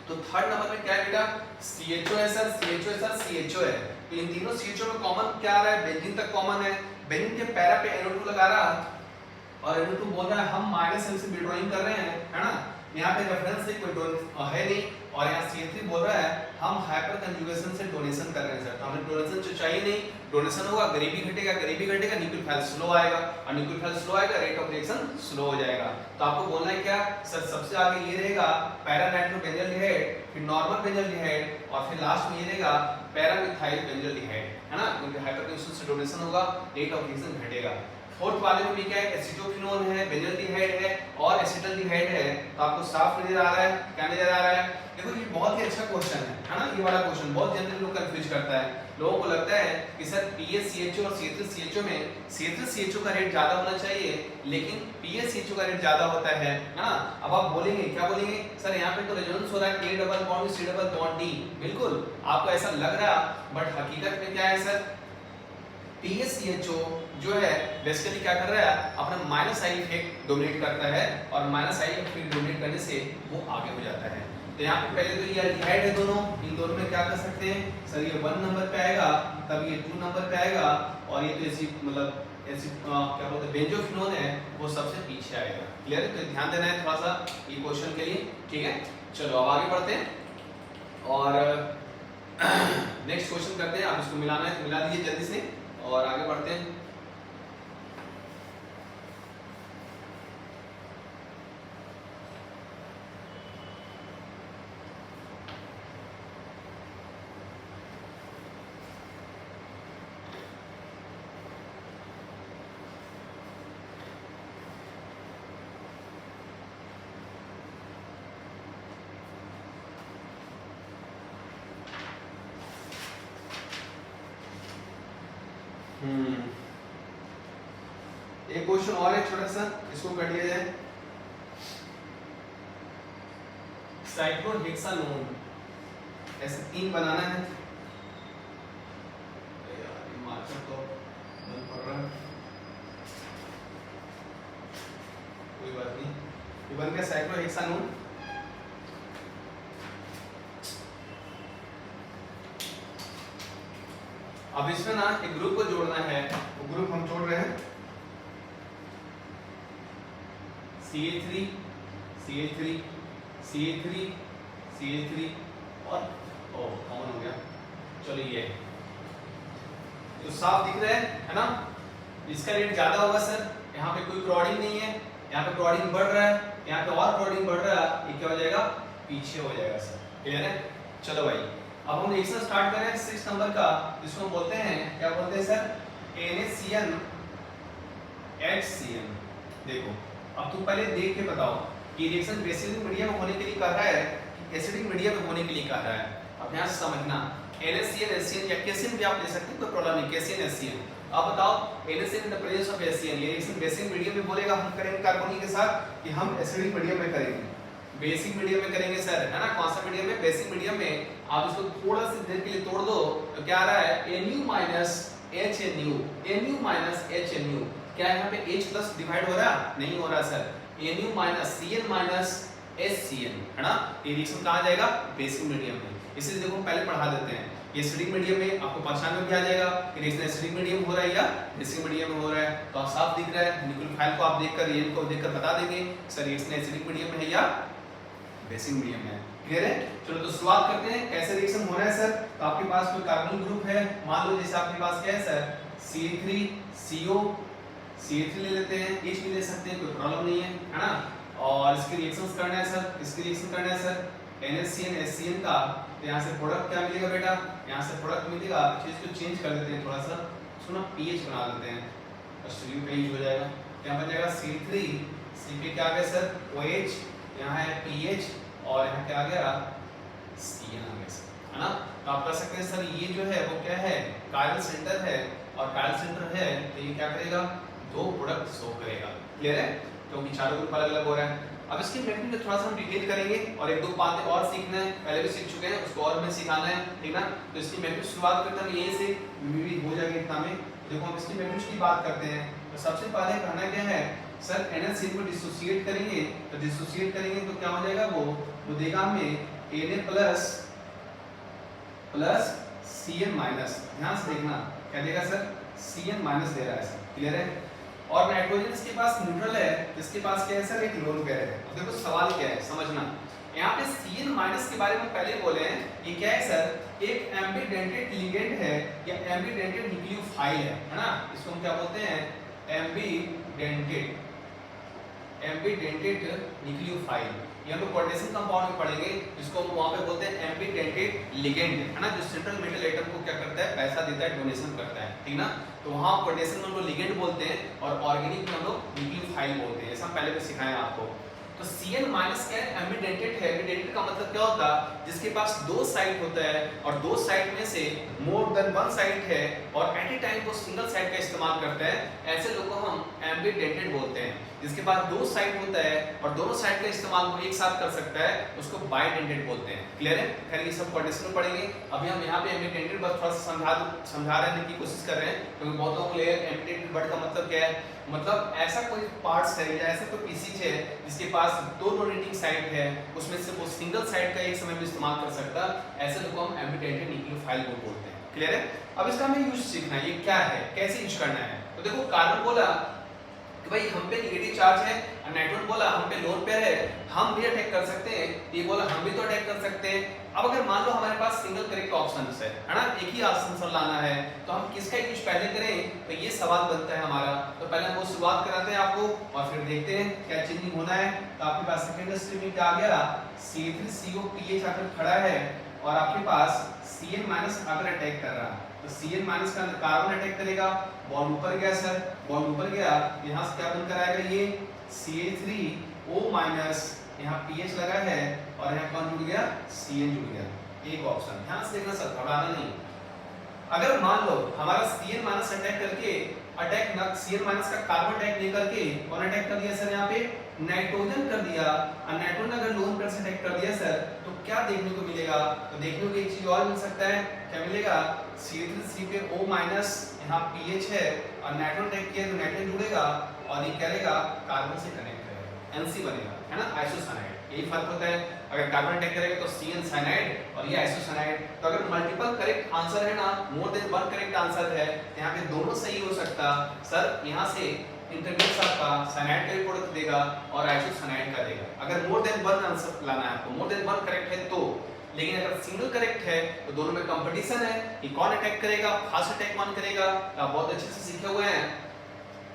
तो थर्ड नंबर में क्या है बेटा, CHO है सर, CHO है सर, CHO है। तो इन तीनों CHO में कॉमन क्या आ रहा है, बेंजीन तक कॉमन है। बेंजीन के पैरा पे NO2 लगा रहा, और NO2 बोल रहा है हम माइनस एल से विड्रॉइंग कर रहे हैं, है ना। यहाँ पे रेफरेंस से कोई है नहीं, और यहाँ CH3 बोल रहा है हम हाइपर कंजुगेशन से डोनेशन कर रहे हैं सर, तो हमें डोनेशन तो चाहिए नहीं, डोनेशन होगा गरीबी घटेगा, गरीबी घटेगा न्यूक्लियोफाइल स्लो आएगा, और न्यूक्लियोफाइल स्लो आएगा रेट ऑफ रिएक्शन स्लो हो जाएगा। तो आपको बोलना है क्या सर, सबसे आगे ये रहेगा पैरा नाइट्रोबेंजल्डिहाइड, फिर नॉर्मल बेंजल्डिहाइड, और फिर लास्ट में ये रहेगा पैरा मिथाइल बेंजल्डिहाइड, है ना, क्योंकि हाइपर कंजुगेशन से डोनेशन होगा, रेट ऑफ रिएक्शन घटेगा। फोर्थ वाले में भी क्या है, एसिटोक्विनोन है, बेंजल्डिहाइड है और एसिटाल्डिहाइड है। तो आपको साफ नजर आ रहा है, क्या नजर आ रहा है, देखो ये बहुत ही अच्छा क्वेश्चन है ना। ये वाला क्वेश्चन बहुत जनरली लोग कंफ्यूज करता है, लोगों को लगता है कि सर PaCHO और C3CHO में C3CHO का रेट ज्यादा होना चाहिए, लेकिन PaCHO का रेट ज्यादा होता है ना। अब आप बोलेंगे, क्या बोलेंगे सर, यहाँ पे तो रेजोनेंस हो रहा है K double bond C double bond D, बिल्कुल आपको ऐसा लग रहा, बट हकीकत में क्या है सर, PaCHO जो है बेसिकली क्या कर रहा है, अपना माइनस आई इफेक्ट डोमिनेट करता है, और माइनस आई इफेक्ट डोमिनेट करने से वो आगे हो जाता है। तो यहाँ पे पहले तो ये अल्डिहाइड है दोनों, इन दोनों में क्या कर सकते हैं सर, ये 1 नंबर पे आएगा, तब ये 2 नंबर पे आएगा, और ये तो ऐसी मतलब ऐसी क्या बोलते हैं बेंजोक्विनोन है, वो सबसे पीछे आएगा। क्लियर है? तो ध्यान देना है थोड़ा सा ये क्वेश्चन के लिए, ठीक है। चलो अब आगे बढ़ते हैं, और नेक्स्ट क्वेश्चन करते हैं। आप इसको मिलाना है तो मिला दीजिए जल्दी से, और आगे बढ़ते हैं। एक क्वेश्चन और है छोटा सा, इसको कर लिया जाए। साइक्लोहेक्सानोन ऐसे 3 बनाना है, यार ये मार्कर तो बंद पड़ रहा है, कोई बात नहीं, ये बन गया साइक्लोहेक्सानोन। अब इसमें ना एक ग्रुप को जोड़ना है, वो ग्रुप हम जोड़ रहे हैं CH3 CH3 CH3 CH3 और कॉमन हो गया, चलो ये तो साफ दिख रहा है ना। इसका रेट ज्यादा होगा सर, यहाँ पे कोई क्लोरीन नहीं है, यहाँ पे क्लोरीन बढ़ रहा है, यहाँ पे और क्लोरीन बढ़ रहा है, ये क्या हो जाएगा, पीछे हो जाएगा सर। क्लियर है? चलो भाई अब हम रिएक्शन स्टार्ट करें 6 नंबर का, जिसको हम बोलते हैं, क्या बोलते हैं सर, NaCN HCl। देखो अब तुम पहले देख के बताओ कि रिएक्शन बेसिक मीडियम में होने के लिए कह रहा है कि एसिडिक मीडियम में होने के लिए कह रहा है। अब ध्यान से समझना, NaCl HCl या KCl भी आप ले सकते हैं, कोई प्रॉब्लम नहीं, KCl HCl। अब बताओ NaCl in the presence of HCl, ये रिएक्शन बेसिक मीडियम में बोलेगा हम करेंगे कार्बोनिक के साथ कि हम एसिडिक मीडियम में करेंगे, बेसिक मीडियम में करेंगे सर, है ना। कौन सा मीडियम में? बेसिक मीडियम में। आप इसको थोड़ा सी देर के लिए तोड़ दो तो क्या आ रहा है Nu minus HNu, Nu minus HNu। क्या यहाँ पे H प्लस डिवाइड हो रहा? नहीं हो रहा sir. Nu minus Cl minus HCl, है ना। ये रिएक्शन कहाँ जाएगा? बेसिक मीडियम में। इसलिए देखो पहले पढ़ा देते हैं, ये एसिडिक मीडियम में आपको पहचान में भी आ जाएगा कि रिएक्शन एसिडिक मीडियम हो रहा है या बेसिक मीडियम में हो रहा है। तो आप साफ दिख रहा है, न्यूक्लियोफाइल को आप देखकर रिएक्शन को देखकर बता देंगे सर रिएक्शन एसिडिक मीडियम में है या बेसिक मीडियम में। क्लियर है? चलो तो शुरुआत करते हैं, कैसे रिएक्शन हो रहा है सर। तो आपके पास कोई कार्बोनिक ग्रुप है, मान लो जैसे आपके पास क्या है सर, C3CO, CH3 ले लेते हैं, H भी ले सकते हैं, कोई प्रॉब्लम नहीं है ना। और इसके रिएक्शंस करना है सर, इसके रिएक्शन करना है सर NaCl HCl का। तो यहाँ से प्रोडक्ट क्या मिलेगा बेटा? यहाँ से प्रोडक्ट मिलेगा, चीज को चेंज कर देते हैं थोड़ा सा, सुनो pH बना देते हैं, स्टीरियो pH हो जाएगा। क्या बन जाएगा? C3 C पे क्या आ गया सर? OH, यहाँ है pH और यहाँ क्या आ गया? Cl आ गया सर, है ना। तो आप कर सकते हैं सर ये जो है वो क्या है? कायरल सेंटर है, और कायरल सेंटर है तो ये क्या करेगा? दो प्रोडक्ट शो करेगा। क्लियर है? क्योंकि चारों ग्रुप अलग अलग हो रहा है। अब इसकी मैकेनिज्म को थोड़ा सा हम डिटेल करेंगे और एक दो बातें और सीखना है, पहले भी सीख चुके हैं, उसको और हमें सिखाना है, ठीक ना। तो इसकी मैकेनिज्म शुरुआत करते हैं यहीं से, भी हो जाएगा इतना में। देखो हम इसकी मैकेनिज्म की बात करते हैं तो सबसे पहले कहना क्या है सर, NaCl को डिसोसिएट करेंगे, तो डिसोसिएट करेंगे तो क्या हो जाएगा? वो देगा हमें Na प्लस Cl माइनस। ध्यान से देखना क्या देगा सर? Cl माइनस दे रहा है सर। क्लियर है? और नाइट्रोजन इसके पास न्यूट्रल है, इसके पास क्या है सर? एक लोन पेयर है। अब देखो सवाल क्या है समझना, यहाँ पे Cl माइनस के बारे में पहले बोले हैं, ये क्या है सर? एक एम्बीडेंटेड लिगेंड है या एम्बीडेंटेड न्यूक्लियोफाइल है ना। इसको हम क्या बोलते हैं? एम्बीडेंटेड न्यूक्लियोफाइल। ये हम लोग कोऑर्डिनेशन कंपाउंड में पढ़ेंगे, जिसको हम वहां पे बोलते हैं एम्बीडेंटेड लिगेंड, है ना, जो सेंट्रल मेटल एटम को क्या करता है? पैसा देता है, डोनेशन करता है, ठीक ना। तो वहां कोऑर्डिनेशन में हम लोग लिगेंड बोलते हैं और ऑर्गेनिक में हम लोग न्यूक्लियोफाइल बोलते हैं, ऐसा पहले भी सिखाया आपको। तो Cl माइनस क्या है? एम्बीडेंटेड है। एम्बीडेंटेड का मतलब क्या होता है? जिसके पास दो साइड होता है और दो साइड में से मोर देन वन साइड है और एट ए टाइम वो सिंगल साइड का इस्तेमाल करता है, ऐसे लोग को हम एम्बीडेंटेड बोलते हैं। जिसके पास दो साइड होता है और दोनों साइड का इस्तेमाल वो एक साथ कर सकता है, उसको बाइडेंटेड बोलते हैं। क्लियर है? खैर ये सब कोऑर्डिनेशन में पढ़ेंगे। अभी हम यहाँ पे एम्बीडेंटेड बस थोड़ा सा समझा रहे हैं की कोशिश कर रहे हैं, क्योंकि बहुत लोगों को एम्बीडेंटेड वर्ड का मतलब क्या है? मतलब ऐसा कोई पार्ट्स है या ऐसा कोई पीसीज है जिसके पास दो रोटेटिंग साइड है, उसमें से वो सिंगल साइड का एक समय में इस्तेमाल कर सकता है, ऐसे लोग को हम एम्बीडेंटेड न्यूक्लियोफाइल को बोलते हैं। क्लियर है? अब इसका हमें यूज सीखना है, ये क्या है, कैसे यूज करना है। तो देखो कार्बन बोला कि भाई हम पे नेगेटिव चार्ज है, और नाइट्रोजन बोला हम पे लोन पेयर है, हम भी अटैक कर सकते हैं, ये बोला हम भी तो अटैक कर सकते हैं। अब अगर मान लो हमारे पास सिंगल करेक्ट ऑप्शन है ना, एक ही आंसर लाना है, तो हम किसका यूज पहले करें? तो ये सवाल बनता है हमारा। तो पहले हम वो शुरुआत कराते हैं आपको और फिर देखते हैं क्या चेंजिंग होना है। तो आपके पास सेकेंड स्टेप में क्या आ गया? C3COPH आकर खड़ा है और आपके पास Cl माइनस आकर अटैक कर रहा है। तो Cl माइनस का कार्बन अटैक करेगा, बॉन्ड ऊपर गया सर, बॉन्ड ऊपर गया, यहाँ से क्या बनकर आएगा? ये CH3O माइनस, यहाँ pH लगा है और यहाँ कौन जुड़ गया? Cl जुड़ गया। एक ऑप्शन ध्यान से देखना सर, घबराना नहीं। अगर मान लो हमारा Cl माइनस अटैक करके Cl माइनस का कार्बन अटैक नहीं करके कौन अटैक कर दिया सर? यहाँ पे नाइट्रोजन कर दिया, और नाइट्रोजन अगर लोन पेयर से अटैक कर दिया सर, तो क्या देखने को मिलेगा? तो देखने को एक चीज और मिल सकता है, क्या मिलेगा? C3C पे O माइनस, यहाँ pH है और नाइट्रोजन अटैक किया तो नाइट्रोजन जुड़ेगा और ये क्या करेगा? कार्बन से कनेक्ट करेगा, NC बनेगा, है ना, आइसोसाइनाइड। यही फर्क होता है, अगर कार्बन अटैक करेगा तो Cl साइनाइड और ये आइसोसाइनाइड। तो अगर मल्टीपल करेक्ट आंसर है ना, more than one correct answer है, यहाँ पे दोनों सही हो सकता सर। यहाँ से इंटरमीडिएट आपका साइनाइड का भी प्रोडक्ट देगा और आइसोसाइनाइड का देगा। अगर मोर देन वन आंसर लाना है आपको, मोर देन वन करेक्ट है तो। लेकिन अगर सिंगल करेक्ट है तो दोनों में कंपटीशन है कि कौन अटैक करेगा, फास्ट अटैक कौन करेगा। तो आप बहुत अच्छे से सीखे हुए हैं,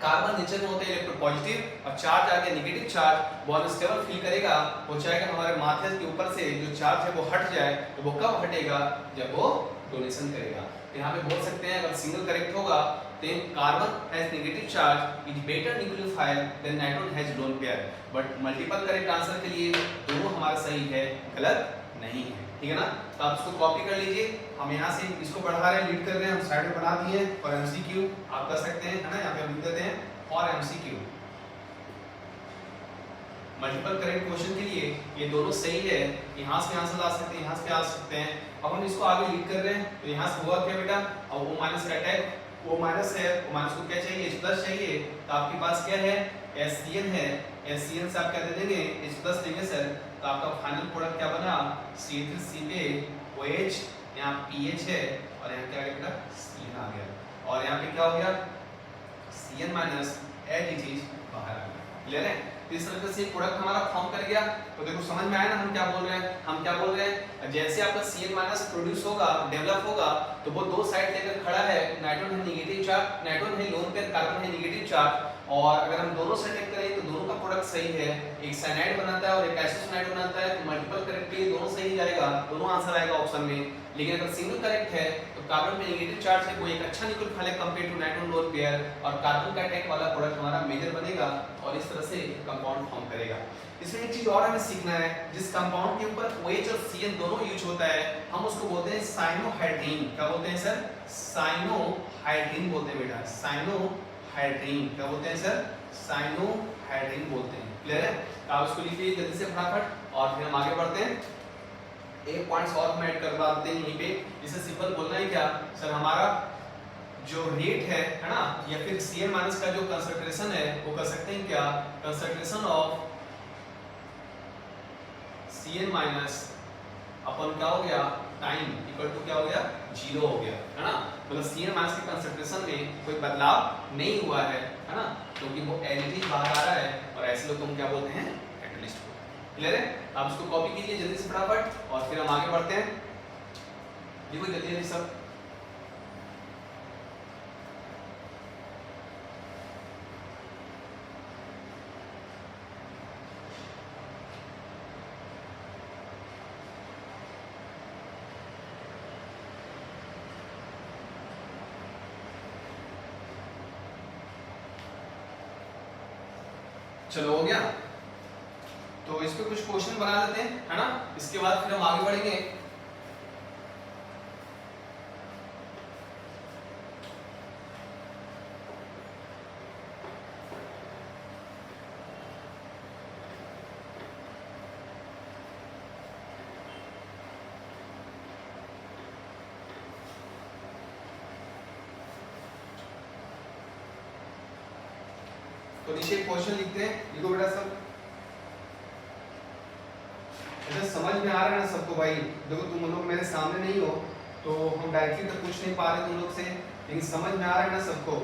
कार्बन नेचर में होते हैं इलेक्ट्रोपॉजिटिव और चार्ज आगे negative charge, bond stable feel करेगा, वो चाहेगा हमारे माथे के ऊपर से जो चार्ज है वो हट जाए। तो वो कब हटेगा? जब वो डोनेशन करेगा। तो यहाँ पे बोल सकते हैं अगर सिंगल करेक्ट होगा then carbon has negative charge is better nucleophile than nitrogen has lone pair, but multiple correct answer के लिए दोनों हमारा सही है, गलत नहीं है, ठीक है ना। तो आप इसको कॉपी कर लीजिए, हम यहाँ से इसको बढ़ा रहे हैं, लीड कर रहे हैं, हम साइड में बना दिए और एमसीक्यू आप कर सकते हैं, है ना। यहाँ पे हम लिख देते हैं और एमसीक्यू मल्टीपल करेक्ट क्वेश्चन के लिए ये दोनों सही है, यहाँ से आंसर ला सकते हैं, यहाँ से आ सकते हैं। अब हम इसको आगे लीड कर रहे हैं, तो यहाँ से हुआ क्या बेटा, और O माइनस का अटैक, O माइनस है, O माइनस को क्या चाहिए, H प्लस चाहिए, तो आपके पास क्या है, HCN है, HCN से आप क्या दे देंगे, H प्लस देंगे सर, तो आपका फाइनल प्रोडक्ट क्या बना, C3C पे OH, यहाँ PH है और यहाँ क्या आ गया बेटा, CN आ गया, और यहाँ पे क्या हो गया, CN माइनस H चीज बाहर आ गया, क्लियर है। इस तरह से प्रोडक्ट हमारा फॉर्म कर गया, तो देखो समझ में आया ना हम क्या बोल रहे हैं, हम क्या बोल रहे हैं, जैसे आपका Cn माइनस प्रोड्यूस होगा, डेवलप होगा, तो वो दो साइड लेकर खड़ा है, नाइट्रोजन है नेगेटिव चार्ज, नाइट्रोजन है लोन पेयर, कार्बन है नेगेटिव चार्ज, और अगर हम दोनों से अटैक करें तो दोनों का प्रोडक्ट सही है, एक साइनाइड बनाता है और एक आइसोसाइनाइड बनाता है, तो मल्टीपल करेक्ट के लिए दोनों सही जाएगा, दोनों आंसर आएगा ऑप्शन में। लेकिन अगर सिंगल करेक्ट है तो कार्बन में नेगेटिव चार्ज है, वो एक अच्छा न्यूक्लियोफाइल है compare to nitrogen lone pair, और कार्बन का अटैक वाला प्रोडक्ट हमारा मेजर बनेगा और इस तरह से कंपाउंड फॉर्म करेगा। इसमें एक चीज और हमें सीखना है, जिस कंपाउंड के ऊपर OH और CN दोनों यूज होता है, हम उसको बोलते हैं साइनोहाइड्रीन। क्या बोलते हैं सर, साइनोहाइड्रीन बोलते हैं बेटा, साइनोहाइड्रीन। क्या बोलते हैं सर, साइनोहाइड्रीन बोलते हैं, क्लियर है। तो आप इसको लिखिए जल्दी से फटाफट और फिर हम आगे बढ़ते हैं। एक पॉइंट्स और हम ऐड करवा देते हैं यहीं पे, इसे सिंपल बोलना है क्या सर, हमारा जो रेट है ना, या फिर Cn माइनस का जो कंसंट्रेशन है वो कर सकते हैं क्या, कंसंट्रेशन ऑफ Cn माइनस अपन क्या हो गया, टाइम इक्वल टू क्या हो गया, 0 हो गया, है ना। मतलब Cn माइनस के कंसंट्रेशन में कोई बदलाव नहीं हुआ है ना, क्योंकि वो एडिटिव बाहर आ रहा है, और ऐसे लोग हम क्या बोलते हैं, कैटलिस्ट को, क्लियर है। आप इसको कॉपी कीजिए जल्दी से फटाफट और फिर हम आगे बढ़ते हैं। देखो जल्दी जल्दी सब, चलो हो गया। तो इस पे कुछ क्वेश्चन बना लेते हैं, है ना, इसके बाद फिर हम आगे बढ़ेंगे। तो नीचे क्वेश्चन लिखते हैं, लिखो बेटा सब। अच्छा समझ में आ रहा है ना सबको भाई, देखो तुम लोग मेरे सामने नहीं हो तो हम डायरेक्टली तो पूछ नहीं पा रहे तुम लोग से, लेकिन समझ में आ रहा है ना सबको,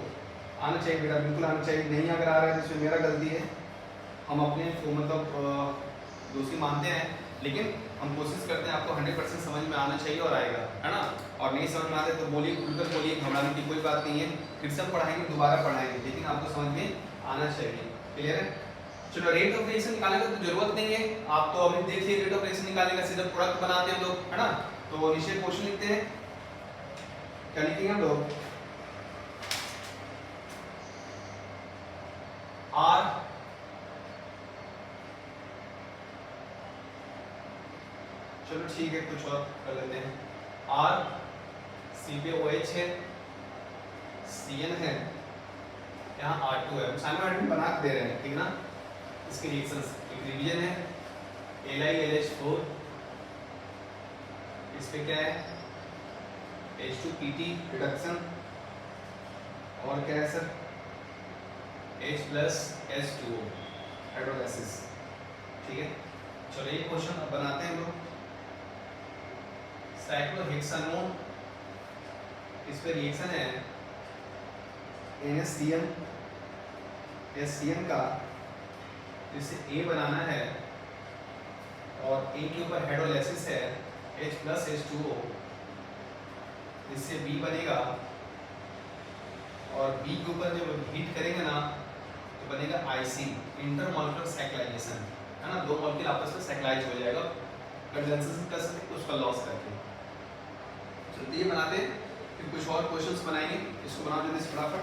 आना चाहिए बेटा, बिल्कुल आना चाहिए। नहीं अगर आ रहा है तो इसमें मेरा गलती है, हम अपने को मतलब दोषी मानते हैं, लेकिन हम कोशिश करते हैं आपको 100% समझ में आना चाहिए और आएगा, है ना। और नहीं समझ में आते तो बोलिए, खुलकर बोलिए, घबराने की कोई बात नहीं है, फिर से हम पढ़ाएंगे, दोबारा पढ़ाएंगे, लेकिन आपको समझ में आना चाहिए, क्लियर है। चलो रेट ऑफ रिएक्शन निकालने का तो जरूरत नहीं है, आप तो अभी देखिए रेट ऑफ रिएक्शन निकालने का सीधा प्रोडक्ट बनाते हैं हम लोग, है ना। तो नीचे क्वेश्चन लिखते हैं, क्या लिखेंगे हम लोग, आर चलो ठीक है कुछ और कर लेते हैं, आर सी पे OH है, Cn है, यहाँ R2 है, साइनोहाइड्रीन बना के दे रहे हैं, ठीक ना। इसके रिएक्शंस एक रिवीजन है, LiLH4, इस पे क्या है, H2PT रिडक्शन, और क्या है sir, H plus H2O hydrolysis, ठीक है। चलो एक क्वेश्चन अब बनाते हैं हम लोग, साइक्लोहेक्सानोन, इस पे रिएक्शन है NaCN, HCN का, जिससे A बनाना है और A के ऊपर हाइड्रोलाइसिस है H प्लस H2O, जिससे B बनेगा, और B के ऊपर जब हीट करेंगे ना तो बनेगा IC, इंटरमॉलिक्यूलर साइक्लाइजेशन, है ना, दो मॉलिक्यूल आपस में साइक्लाइज हो जाएगा, कंडेंसेशन कर सकते उसका लॉस करके। चलिए बनाते हैं। फिर कुछ और क्वेश्चंस बनाएंगे, इसको बना देते हैं फटाफट।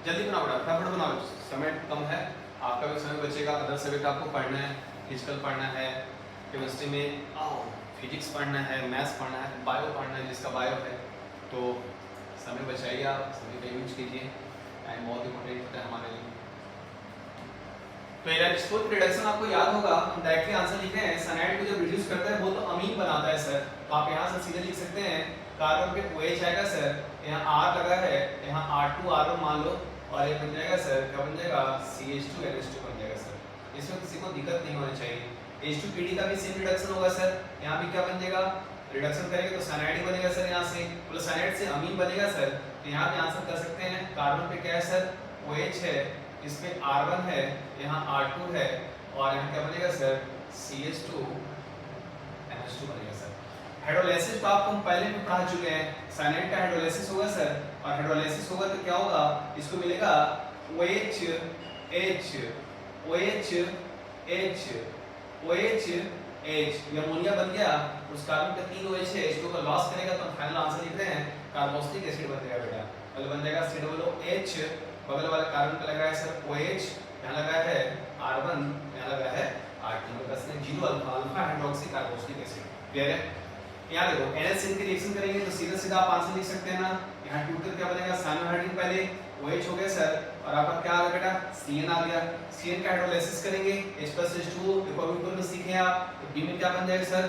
जल्दी बनाओ बेटा, फटाफट बनाओ, समय कम है, आपका भी समय बचेगा। अदर सब्जेक्ट आपको पढ़ना है, फिजिकल पढ़ना है, केमिस्ट्री में फिजिक्स पढ़ना है, मैथ्स पढ़ना है, बायो पढ़ना है, जिसका बायो है, तो समय बचाइए, आप समय का यूज कीजिए, टाइम बहुत इंपॉर्टेंट होता है हमारे लिए। तो इलेक्ट्रोस्कोप रिडक्शन आपको याद होगा, हम डायरेक्टली आंसर लिख रहे हैं, साइनाइड को जब रिड्यूस करता है वो तो अमीन बनाता है सर, तो आप यहाँ से सीधे लिख सकते हैं कार्बन पे OH आएगा सर, यहाँ R लगा है, यहाँ R2 मान लो, और ये बन जाएगा सर, क्या बन जाएगा, CH2NH2 बन जाएगा सर। इसमें किसी को दिक्कत नहीं होनी चाहिए। H2PD का भी सेम रिडक्शन होगा सर, यहाँ भी क्या बन जाएगा, रिडक्शन करेंगे तो साइनाइड बनेगा सर, यहाँ से बोले साइनाइड से अमीन बनेगा सर, तो यहाँ पे आंसर कर सकते हैं, कार्बन पे क्या है सर, OH है, इसमें R1 है, यहाँ R2 है, और यहाँ क्या बनेगा सर, CH2NH2 बनेगा सर। हाइड्रोलाइसिस तो आपको हम पहले भी पढ़ा चुके हैं, साइनाइड का हाइड्रोलाइसिस होगा सर, और हाइड्रोलाइसिस होगा तो क्या होगा, इसको मिलेगा OH ये अमोनिया बन गया, उस कार्बन का 3 OH है, इसको का लॉस करेगा तो फाइनल आंसर लिख रहे हैं कार्बोक्सिलिक एसिड बन जाएगा बेटा, मतलब बन जाएगा COOH, बगल वाला कार्बन पे लगा है सर OH, यहाँ लगा है R1, यहाँ लगा है R2, मतलब बस 0 alpha hydroxy carboxylic acid. Clear है? यहाँ देखो NH की रिएक्शन करेंगे तो सीधा सीधा आप आंसर लिख सकते हैं ना, यहाँ टूटकर क्या बनेगा, साइनो हाइड्रोजन पहले OH हो गया सर, और आपका क्या आ गया बेटा, CN आ गया, CN का हाइड्रोलाइसिस करेंगे H+H2, देखो अभी ऊपर में सीखे आप, तो B में क्या बन जाएगा sir,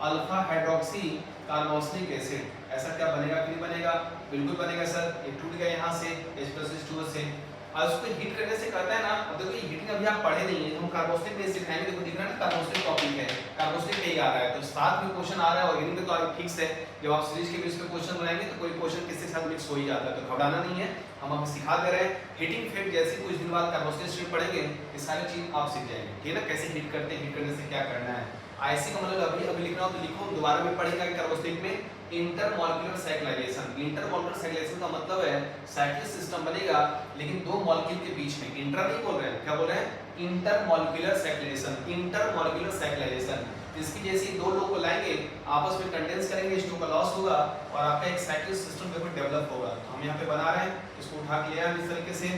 alpha hydroxy carboxylic acid, ऐसा क्या बनेगा कि नहीं बनेगा, बिल्कुल बनेगा सर, ये टूट गया यहाँ से H+H2 से, और उसको हीट करने से करता है ना, अब देखो ये हीटिंग अभी आप पढ़े नहीं है, हम कार्बोक्सिलिक बेस सिखाएंगे, देखो दिख रहा है ना कार्बोक्सिलिक टॉपिक है, कार्बोक्सिलिक यही आ रहा है, तो साथ में क्वेश्चन आ रहा है, ऑर्गेनिक में तो फिक्स है, जब आप सीरीज के बेस पे क्वेश्चन बनाएंगे तो कोई क्वेश्चन किसके साथ मिक्स हो ही जाता है, तो घबराना नहीं है, हम आपको सिखा दे रहे हैं। हीटिंग इफेक्ट जैसे कुछ दिन बाद कार्बोक्सिलिक एसिड पढ़ेंगे, ये सारी चीज आप सीख जाएंगे, ठीक है ना, कैसे हीट करते हैं, हीट करने से क्या करना है। आईसी का मतलब अभी लिखना हो तो लिखो, दोबारा भी पढ़ेंगे कार्बोक्सिलिक में इंटरमॉलिक्यूलर साइक्लाइजेशन। इंटरमॉलिक्यूलर साइक्लाइजेशन का मतलब है साइक्लिक सिस्टम बनेगा लेकिन दो मॉलिक्यूल के बीच में, इंटर नहीं बोल रहे हैं, क्या बोल रहे हैं, इंटरमॉलिक्यूलर साइक्लाइजेशन, इंटरमॉलिक्यूलर साइक्लाइजेशन। इसकी जैसे दो लोग को लाएंगे, आपस में कंडेंस करेंगे, H2 का लॉस होगा और आपका एक साइक्लिक सिस्टम बिल्कुल डेवलप होगा। तो हम यहाँ पे बना रहे हैं, इसको उठा के लिया इस तरीके से,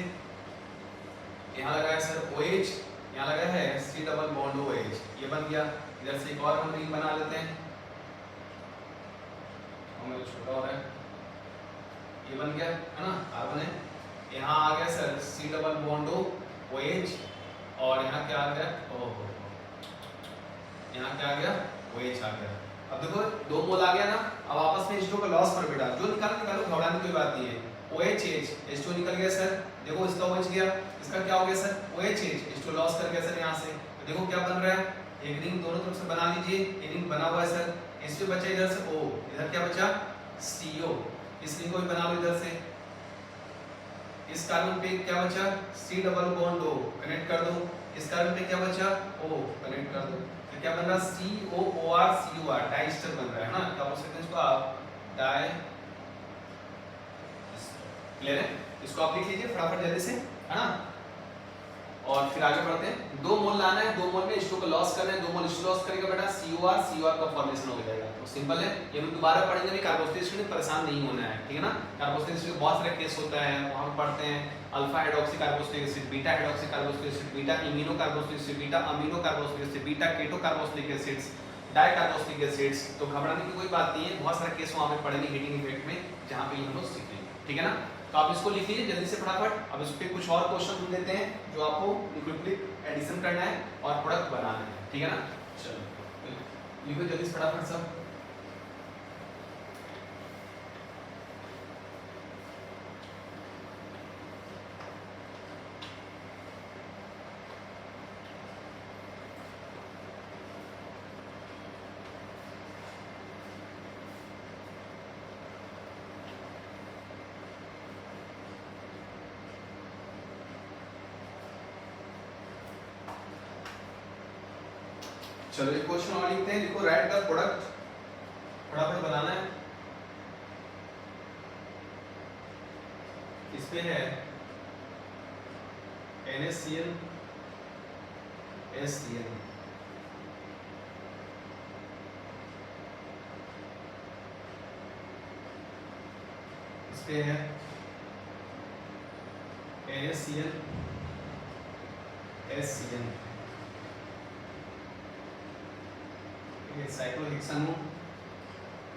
यहाँ लगा है सर OH, यहाँ लगा है C डबल बॉन्ड OH, ये बन गया। इधर से एक और हम रिंग बना लेते हैं, हमें छोटा हो रहा है, ये बन गया है ना, कार्बन है, यहाँ आ गया sir C double bond OH, और यहाँ क्या आ गया, ओहो यहाँ क्या आ गया, OH आ गया। अब देखो दो मोल आ गया ना, अब आपस में H2 का लॉस कर बेटा, जो निकालो घबराने की कोई बात नहीं है, OH H2 निकल गया सर, देखो इसका OH गया, इसका क्या हो गया सर, OH H2 लॉस कर गया सर यहाँ से, तो देखो क्या बन रहा है, एक रिंग दोनों तरफ से बना लीजिए, ये रिंग बना हुआ है सर, इसमें बचा इधर से O, इधर क्या बचा CO, इस रिंग को भी बना लो इधर से, इस कार्बन पे क्या बचा C double bond O, connect कर दो, इस कार्बन पे क्या बचा O, कनेक्ट कर दो, तो क्या बन रहा है COOR CUR, डाइस्टर बन रहा है ना, क्या बोल सकते हैं इसको आप, डाई। क्लियर है? इसको आप लिख लीजिए फटाफट जल्दी से, है ना, और फिर आगे बढ़ते हैं। दो मोल लाना है, दो मोल में H2 को लॉस करना है, दो मोल H2 लॉस करेगा बेटा COR का फॉर्मेशन हो जाएगा, तो सिंपल है, ये हम दोबारा पढ़ेंगे नहीं, कार्बोक्सिलिक एसिड में परेशान नहीं होना है, ठीक है ना। कार्बोक्सिलिक एसिड बहुत सारे केस होता है, वहां पर पढ़ते हैं alpha hydroxy carboxylic acid, beta hydroxy carboxylic acid, beta imino carboxylic acid, beta amino carboxylic acid, beta keto carboxylic acids, di carboxylic acids, तो घबराने की कोई बात नहीं है, बहुत सारे केस वहां पे पढ़ेंगे हीटिंग इफेक्ट में, जहां पे हम लोग सीखेंगे, ठीक है ना। तो आप इसको लिख लीजिए जल्दी से फटाफट। अब इस पे कुछ और क्वेश्चन देते हैं जो आपको न्यूक्लियोफिलिक एडिशन करना है और प्रोडक्ट बनाना है, ठीक है ना। चलो लिखो जल्दी से फटाफट सब। चलो एक क्वेश्चन और लिखते हैं, लिखो राइट द प्रोडक्ट, फटाफट बनाना है। इस पे है NaCl HCl इस पे है NaCl HCl, ठीक है, साइक्लोहेक्सानोन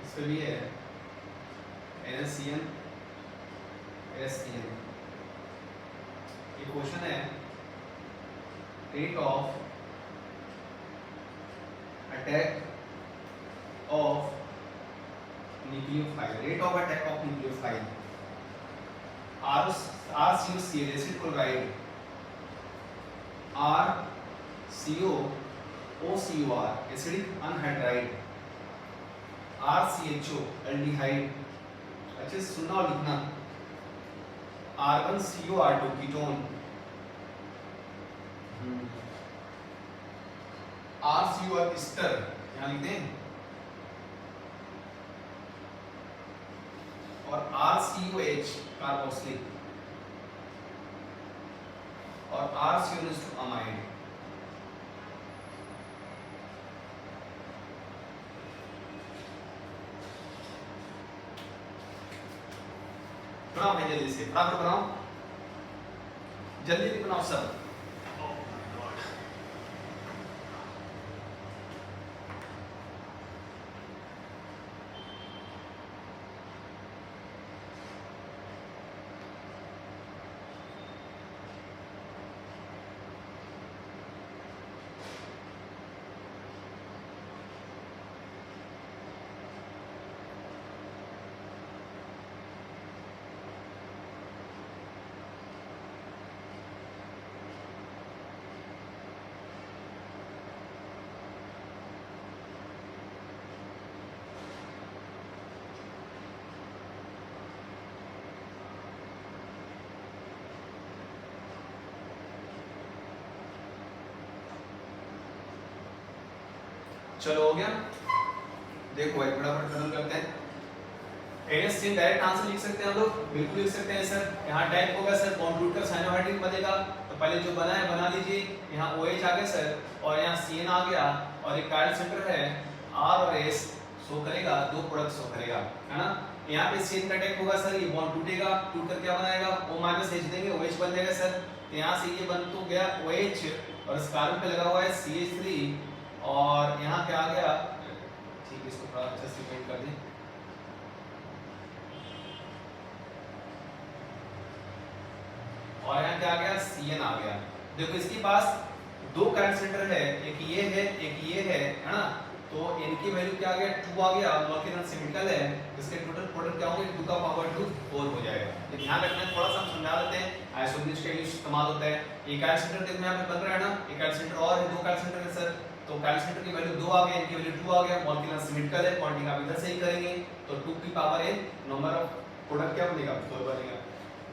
इस पे भी है NaCl HCl। ये क्वेश्चन है rate of attack of nucleophile, rate of attack of nucleophile RCOCl acid chloride, RCOOCOR acidic anhydride, RCHO aldehyde, अच्छे से सुनना और लिखना, R1COR2 कीटोन, RCOR एस्टर यहाँ लिखते हैं, और RCOH कार्बोक्सिलिक, और RCONH अमाइड। बनाओ भाई जल्दी से, फटाफट बनाओ, जल्दी बनाओ सब। चलो हो गया, देखो भाई फटाफट खत्म करते हैं। NaCl डायरेक्ट आंसर लिख सकते हैं हम लोग, बिल्कुल लिख सकते हैं सर। यहाँ टाइप होगा सर बॉन्ड टूट कर साइनोहाइड्रिन बनेगा, तो पहले जो बना है बना लीजिए। यहाँ OH आ गया सर, और यहाँ CN आ गया, और एक काइल सेंटर है R और S शो करेगा, दो प्रोडक्ट शो करेगा, है ना। यहाँ पे CN का टाइप होगा सर, ये बॉन्ड टूटेगा, टूट कर क्या बनाएगा, O- H देंगे, OH बन जाएगा सर। तो यहाँ से ये बन तो गया OH, और इस कार्बन पे लगा हुआ है CH3, और यहाँ क्या आ गया, ठीक है, इसको थोड़ा अच्छा से पेंट कर दें। और यहाँ क्या आ गया, CN आ गया। देखो इसके पास दो करंट सेंटर है, एक ये है ना। तो इनकी वैल्यू क्या आ गया, 2 आ गया, मॉलिक्यूलर सिमेट्रिकल है, इसके टोटल प्रोडक्ट क्या होंगे, 2 का पावर 2 4 हो जाएगा। तो ध्यान रखना है, थोड़ा सा हम समझा देते हैं, आइसोटोप्स का यूज इस्तेमाल होता है। एक करंट सेंटर देखो यहाँ पे बन रहा है ना, एक करंट सेंटर और है, दो करंट सेंटर है सर। तो करंट सेंटर की वैल्यू 2 आ गया, इनकी वैल्यू 2 आ गया, मॉलिक्यूलर सिमेट्रिकल है, क्वांटिटी आप इधर से ही करेंगे, तो 2 की power n number of product क्या बनेगा, 4 बनेगा।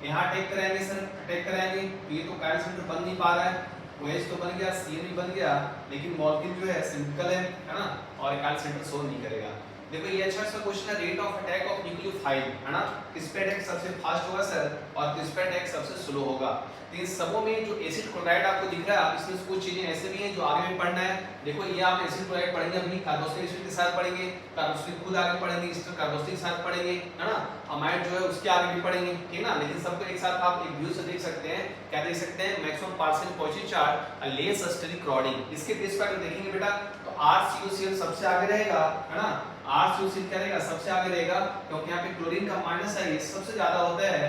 यहाँ अटैक कराएंगे सर, अटैक कराएंगे, तो ये तो करंट सेंटर बन नहीं पा रहा है, OH तो बन गया, CN भी बन गया, लेकिन मॉलिक्यूल जो है सिमेट्रिकल है ना, और एक सेंटर शो नहीं करेगा। देखो ये अच्छा सा क्वेश्चन है, rate of attack of nucleophile, है ना, किस पे अटैक सबसे फास्ट होगा सर, और किस पे अटैक सबसे स्लो होगा। तो इन सबों में जो एसिड क्लोराइड आपको दिख रहा है, इसमें कुछ चीजें ऐसे भी हैं जो आगे में पढ़ना है। देखो ये आप एसिड क्लोराइड पढ़ेंगे, अपनी कार्बोक्सिलिक एसिड के साथ पढ़ेंगे, कार्बोक्सिलिक खुद आगे पढ़ेंगे, एस्टर कार्बोक्सिलिक के साथ पढ़ेंगे, है ना, अमाइड जो है उसके आगे भी पढ़ेंगे, ठीक ना। लेकिन सबको एक साथ आप एक व्यू से देख सकते हैं, क्या देख सकते हैं, maximum partial positive charge, less steric crowding. इसके बेस पर अगर देखेंगे बेटा, तो RCOCl सबसे आगे रहेगा, है ना, RCOCl क्या रहेगा, सबसे आगे रहेगा, क्योंकि यहाँ पे क्लोरीन का माइनस है, सबसे ज्यादा होता है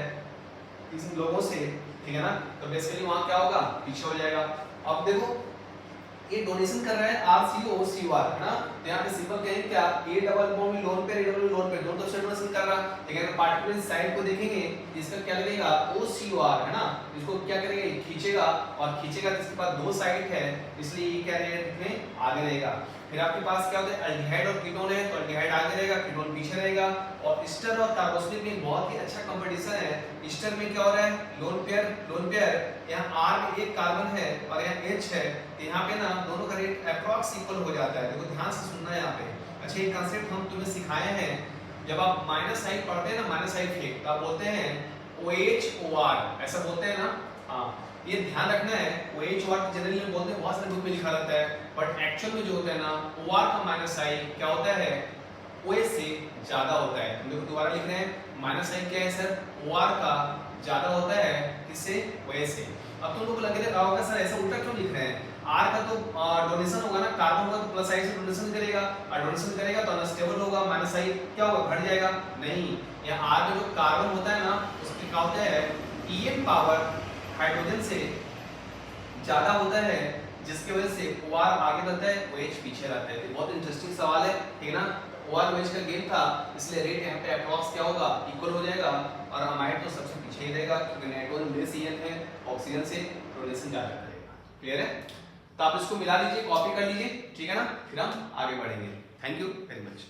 इन लोगों से, ठीक है ना। तो बेसिकली वहां क्या होगा, पीछे हो जाएगा। अब देखो ये डोनेशन कर रहा है RCOCOR, है ना, तो यहाँ पे सिंपल कहेंगे क्या, A double bond lone pair, A double lone pair, दोनों तरफ से डोनेशन कर रहा है। लेकिन अगर पार्टिकुलर साइड को देखेंगे, इसका क्या लगेगा, OCOR, है ना, इसको क्या करेगा, खींचेगा, और खींचेगा तो इसके पास दो साइड है, इसलिए ये क्या रहेगा, में आगे रहेगा। फिर आपके पास क्या होता है, अल्डिहाइड और कीटोन है, तो अल्डिहाइड आगे रहेगा, कीटोन पीछे रहेगा। और ईस्टर और कार्बोक्सिलिक में बहुत ही अच्छा कंपटीशन है। ईस्टर में क्या हो रहा है, लोन पेयर, यहाँ R में एक कार्बन है और यहाँ H है, तो यहाँ पे ना दोनों का रेट अप्रॉक्स इक्वल हो जाता है। देखो ध्यान से सुनना है यहाँ पे। अच्छा ये कांसेप्ट हम तुम्हें सिखाए हैं, जब आप माइनस साइन पढ़ते हैं ना, माइनस साइन फेंक, तो आप बोलते हैं OH OR, ऐसा बोलते हैं ना, हाँ। ये ध्यान रखना है, OH वाट जनरली हम बोलते हैं बहुत सारे बुक में लिखा रहता है, बट एक्चुअल में जो होता है ना OR का माइनस साइन क्या होता है, OH से ज्यादा होता है। हम देखो दोबारा लिख रहे हैं, माइनस साइन क्या है सर, OR का ज्यादा होता है किससे, OH से। अब तुम लोग को लगे रहा होगा सर ऐसा उल्टा क्यों लिख रहे हैं, R का तो डोनेशन होगा ना, कार्बन होगा तो प्लस साइन से डोनेशन करेगा, और डोनेशन करेगा तो अनस्टेबल होगा, माइनस साइन क्या होगा, घट जाएगा। नहीं, यहाँ R में जो कार्बन होता है ना उसमें क्या होता है, En पावर हाइड्रोजन से ज्यादा होता है, जिसकी वजह से OR आगे बढ़ता है, OH पीछे रहता है। बहुत इंटरेस्टिंग सवाल है, ठीक है ना। OR OH का गेम था, इसलिए रेट यहाँ पे अप्रॉक्स क्या होगा, इक्वल हो जाएगा, और अमाइड तो सबसे पीछे ही रहेगा क्योंकि नाइट्रोजन बेस EN है, ऑक्सीजन से डोनेशन ज्यादा करेगा। क्लियर है? तो आप इसको मिला लीजिए, कॉपी कर लीजिए, ठीक है ना, फिर हम आगे बढ़ेंगे। Thank you very much.